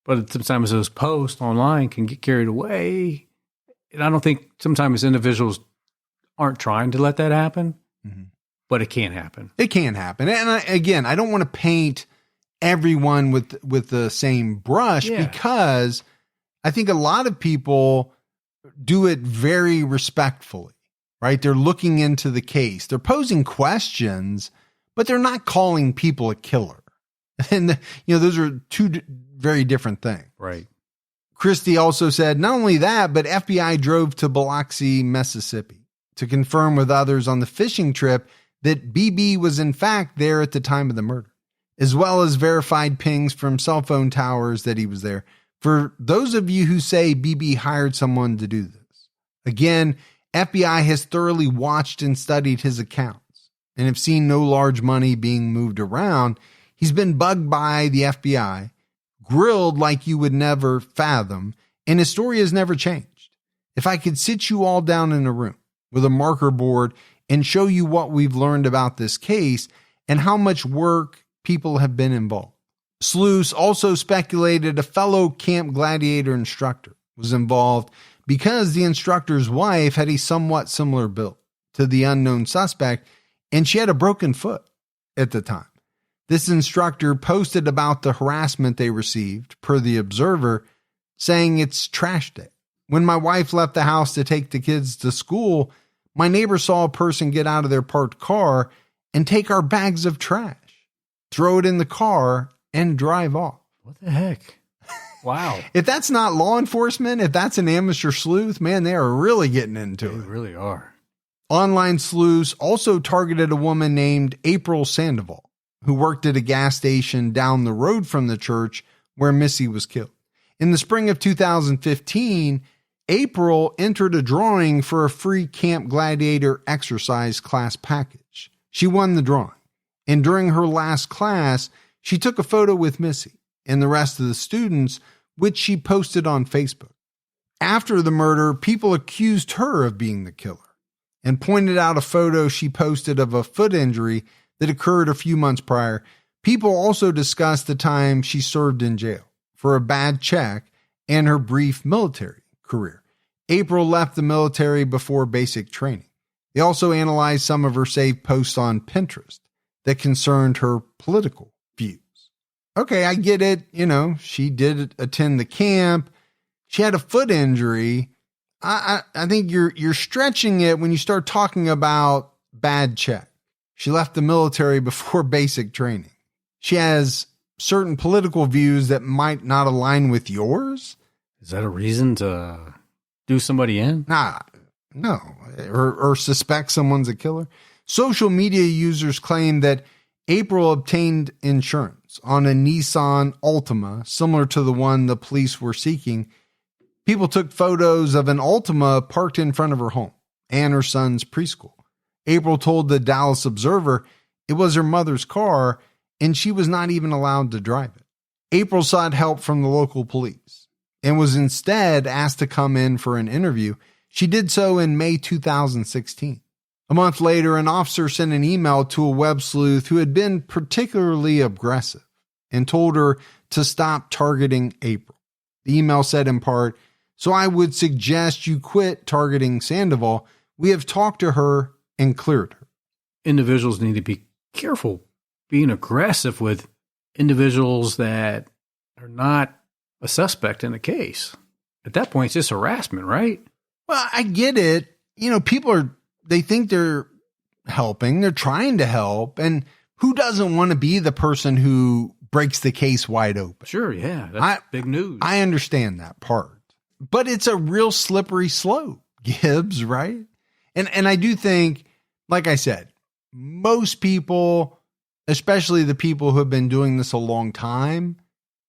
But sometimes those posts online can get carried away. And I don't think sometimes individuals aren't trying to let that happen. But it can happen. It can happen. And I don't want to paint everyone with the same brush because I think a lot of people do it very respectfully, right? They're looking into the case. They're posing questions, but they're not calling people a killer. And, those are two very different things. Right. Christy also said, not only that, but FBI drove to Biloxi, Mississippi to confirm with others on the fishing trip that BB was in fact there at the time of the murder, as well as verified pings from cell phone towers that he was there. For those of you who say BB hired someone to do this, again, FBI has thoroughly watched and studied his accounts and have seen no large money being moved around. He's been bugged by the FBI, grilled like you would never fathom, and his story has never changed. If I could sit you all down in a room with a marker board and show you what we've learned about this case and how much work people have been involved. Sleuths also speculated a fellow Camp Gladiator instructor was involved because the instructor's wife had a somewhat similar build to the unknown suspect, and she had a broken foot at the time. This instructor posted about the harassment they received, per the Observer, saying it's trash day. When my wife left the house to take the kids to school, my neighbor saw a person get out of their parked car and take our bags of trash. throw it in the car, and drive off. What the heck? Wow. If that's not law enforcement, if that's an amateur sleuth, man, they are really getting into it. They really are. Online sleuths also targeted a woman named April Sandoval, who worked at a gas station down the road from the church where Missy was killed. In the spring of 2015, April entered a drawing for a free Camp Gladiator exercise class package. She won the drawing, and during her last class, she took a photo with Missy and the rest of the students, which she posted on Facebook. After the murder, people accused her of being the killer and pointed out a photo she posted of a foot injury that occurred a few months prior. People also discussed the time she served in jail for a bad check and her brief military career. April left the military before basic training. They also analyzed some of her saved posts on Pinterest that concerned her political views. Okay, I get it. You know, she did attend the camp. She had a foot injury. I think you're stretching it when you start talking about bad check. She left the military before basic training. She has certain political views that might not align with yours. Is that a reason to do somebody in? No. Or suspect someone's a killer. Social media users claim that April obtained insurance on a Nissan Altima, similar to the one the police were seeking. People took photos of an Altima parked in front of her home and her son's preschool. April told the Dallas Observer it was her mother's car and she was not even allowed to drive it. April sought help from the local police and was instead asked to come in for an interview. She did so in May 2016. A month later, an officer sent an email to a web sleuth who had been particularly aggressive and told her to stop targeting April. The email said in part, "So I would suggest you quit targeting Sandoval. We have talked to her and cleared her." Individuals need to be careful being aggressive with individuals that are not a suspect in the case. At that point, it's just harassment, right? Well, I get it. You know, they think they're helping. They're trying to help. And who doesn't want to be the person who breaks the case wide open? Sure, yeah. That's big news. I understand that part. But it's a real slippery slope, Gibbs, right? And I do think, like I said, most people, especially the people who have been doing this a long time,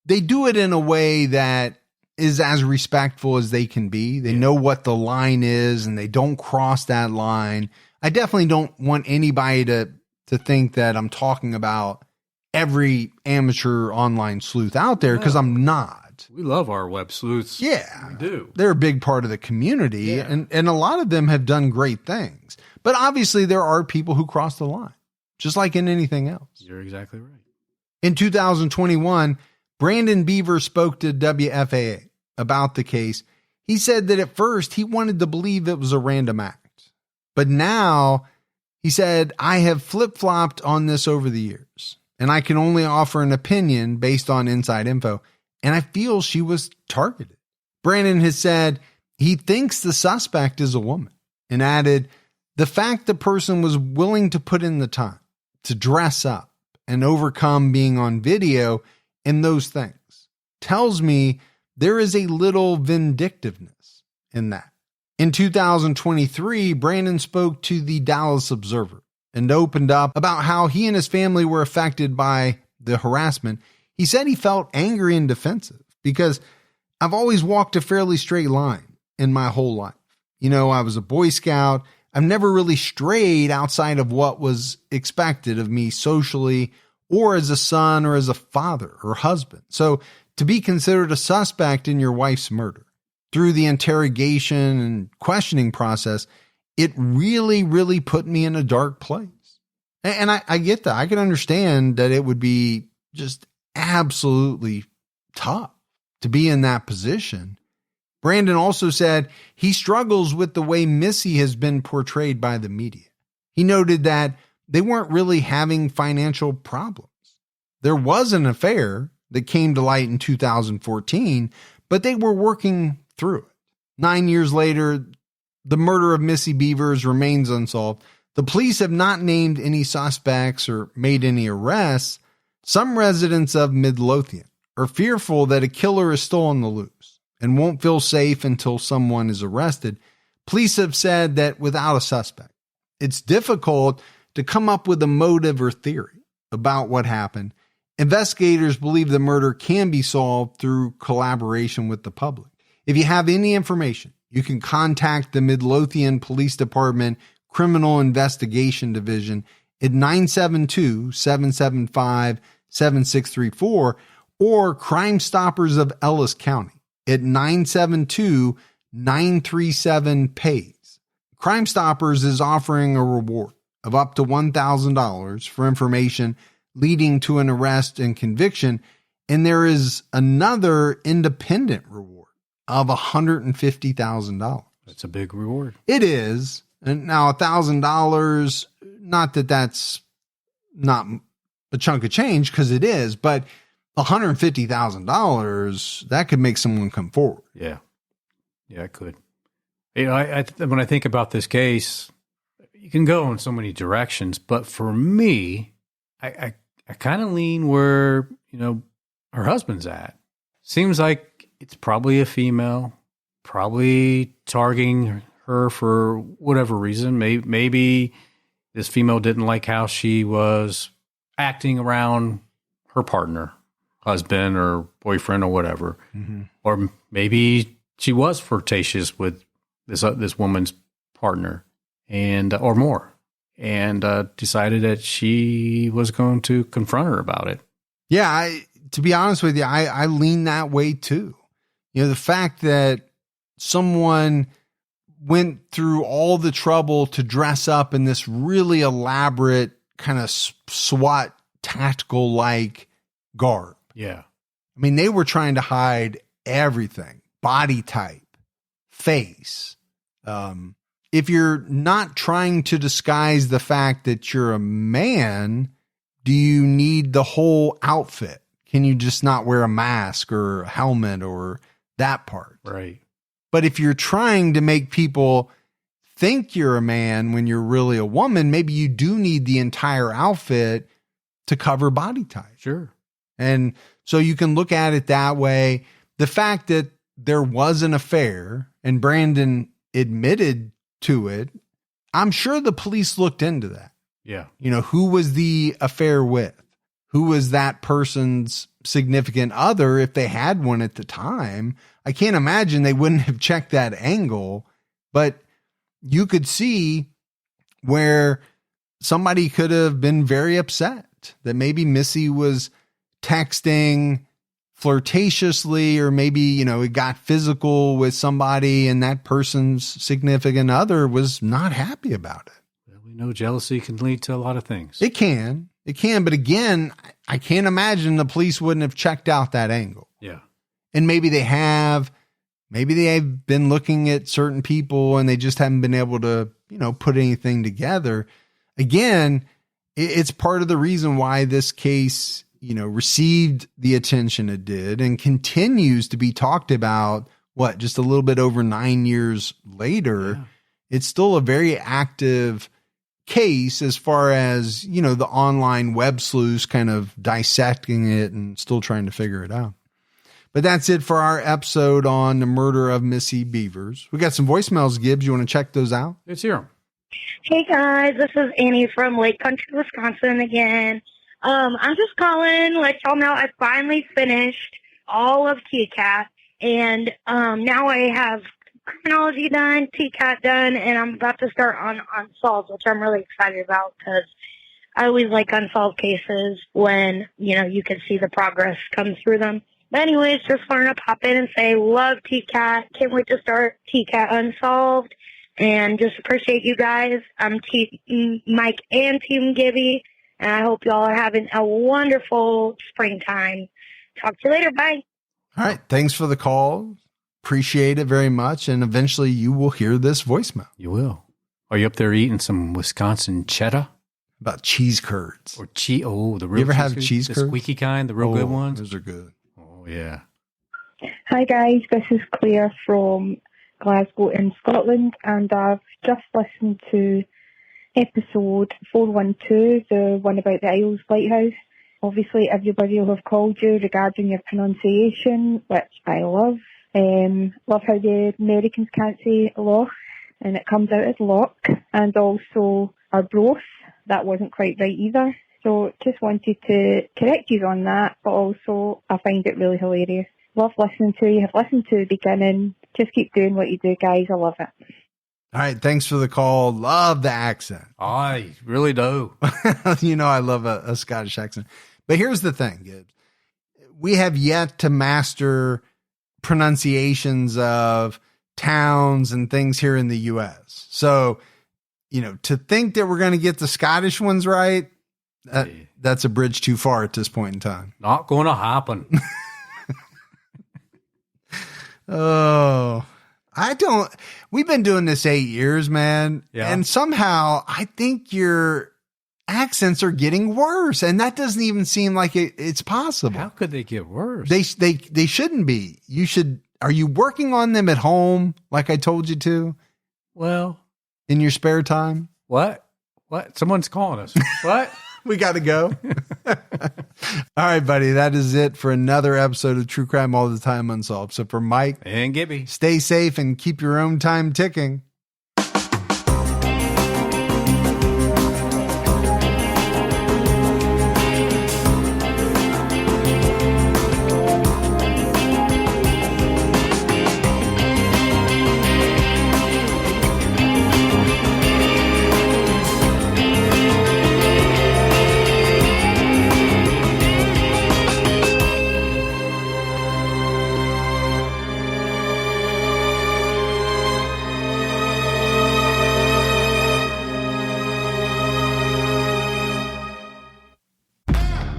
they do it in a way that is as respectful as they can be. They know what the line is and they don't cross that line. I definitely don't want anybody to think that I'm talking about every amateur online sleuth out there, because I'm not. We love our web sleuths. Yeah. We do. They're a big part of the community, and a lot of them have done great things. But obviously there are people who cross the line, just like in anything else. You're exactly right. In 2021, Brandon Bevers spoke to WFAA about the case. He said that at first he wanted to believe it was a random act. But now, he said, I have flip-flopped on this over the years, and I can only offer an opinion based on inside info, and I feel she was targeted. Brandon has said he thinks the suspect is a woman, and added, the fact the person was willing to put in the time to dress up and overcome being on video and those things tells me there is a little vindictiveness in that. In 2023, Brandon spoke to the Dallas Observer and opened up about how he and his family were affected by the harassment. He said he felt angry and defensive because I've always walked a fairly straight line in my whole life. You know, I was a Boy Scout. I've never really strayed outside of what was expected of me socially or as a son or as a father or husband. So to be considered a suspect in your wife's murder through the interrogation and questioning process, it really, really put me in a dark place. And I get that. I can understand that it would be just absolutely tough to be in that position. Brandon also said he struggles with the way Missy has been portrayed by the media. He noted that they weren't really having financial problems. There was an affair that came to light in 2014, but they were working through it. 9 years later, the murder of Missy Bevers remains unsolved. The police have not named any suspects or made any arrests, Some residents of Midlothian are fearful that a killer is still on the loose and won't feel safe until someone is arrested. Police have said that without a suspect, it's difficult to come up with a motive or theory about what happened. Investigators believe the murder can be solved through collaboration with the public. If you have any information, you can contact the Midlothian Police Department Criminal Investigation Division at 972-775-7634 or Crime Stoppers of Ellis County at 972-937-PAYS. Crime Stoppers is offering a reward of up to $1,000 for information leading to an arrest and conviction, and there is another independent reward of $150,000. That's a big reward. It is. And now $1,000, not that that's not a chunk of change, because it is, but $150,000, that could make someone come forward. Yeah. Yeah, it could. You know, when I think about this case, you can go in so many directions, but for me, I kind of lean where, you know, her husband's at. Seems like it's probably a female, probably targeting her for whatever reason. Maybe this female didn't like how she was acting around her partner, husband or boyfriend or whatever. Mm-hmm. Or maybe she was flirtatious with this woman's partner and or more, and decided that she was going to confront her about it. Yeah, to be honest with you, I lean that way too. You know, the fact that someone went through all the trouble to dress up in this really elaborate kind of SWAT tactical like garb. Yeah. I mean, they were trying to hide everything, body type, face. If you're not trying to disguise the fact that you're a man, do you need the whole outfit? Can you just not wear a mask or a helmet or that part? Right. But if you're trying to make people think you're a man when you're really a woman, maybe you do need the entire outfit to cover body type. Sure. And so you can look at it that way. The fact that there was an affair and Brandon admitted to it, I'm sure the police looked into that. Yeah. You know, who was the affair with? Who was that person's significant other if they had one at the time? I can't imagine they wouldn't have checked that angle, but you could see where somebody could have been very upset that maybe Missy was texting flirtatiously, or maybe, you know, it got physical with somebody and that person's significant other was not happy about it. Well, we know jealousy can lead to a lot of things. It can. But again, I can't imagine the police wouldn't have checked out that angle. Yeah. And maybe they have been looking at certain people and they just haven't been able to, you know, put anything together. Again, it's part of the reason why this case, you know, received the attention it did and continues to be talked about, just a little bit over 9 years later. Yeah. It's still a very active case as far as, you know, the online web sleuths kind of dissecting it and still trying to figure it out. But that's it for our episode on the murder of Missy Bevers. We got some voicemails, Gibbs. You want to check those out? Let's hear them. Hey guys, this is Annie from Lake Country, Wisconsin again. I'm just calling, let y'all know I finally finished all of TCAT, and now I have criminology done, TCAT done, and I'm about to start on Unsolved, which I'm really excited about because I always like unsolved cases when, you know, you can see the progress come through them. But anyways, just wanted to pop in and say love TCAT. Can't wait to start TCAT Unsolved, and just appreciate you guys. I'm Mike and Team Gibby, and I hope y'all are having a wonderful springtime. Talk to you later. Bye. All right. Thanks for the call. Appreciate it very much. And eventually you will hear this voicemail. You will. Are you up there eating some Wisconsin cheddar? About cheese curds. Or the real you ever have cheese curds? The squeaky kind, the real good ones? Those are good. Oh, yeah. Hi, guys. This is Claire from Glasgow in Scotland, and I've just listened to episode 412, the one about the Isles Lighthouse, Obviously, everybody will have called you regarding your pronunciation, which I love. Love how the Americans can't say loch, and it comes out as lock. And also Arbroath, that wasn't quite right either. So just wanted to correct you on that, but also I find it really hilarious. Love listening to you. Have listened to the beginning. Just keep doing what you do, guys. I love it. All right. Thanks for the call. Love the accent. I really do. You know, I love a Scottish accent. But here's the thing, Gibbs. We have yet to master pronunciations of towns and things here in the U.S. So, you know, to think that we're going to get the Scottish ones right, that's a bridge too far at this point in time. Not going to happen. Oh, we've been doing this 8 years, man. Yeah. And somehow I think your accents are getting worse. And that doesn't even seem like it's possible. How could they get worse? They shouldn't be. Are you working on them at home like I told you to? Well, in your spare time? What? Someone's calling us. What? We got to go. All right, buddy. That is it for another episode of True Crime All the Time Unsolved. So for Mike and Gibby, stay safe and keep your own time ticking.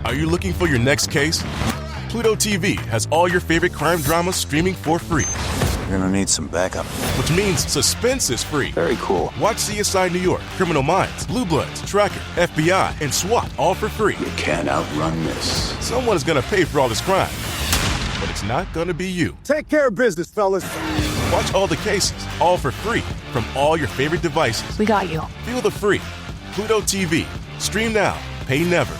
Are you looking for your next case? Pluto TV has all your favorite crime dramas streaming for free. You're gonna need some backup. Which means suspense is free. Very cool. Watch CSI New York, Criminal Minds, Blue Bloods, Tracker, FBI, and SWAT all for free. You can't outrun this. Someone is gonna pay for all this crime. But it's not gonna be you. Take care of business, fellas. Watch all the cases, all for free, from all your favorite devices. We got you. Feel the free. Pluto TV. Stream now. Pay never.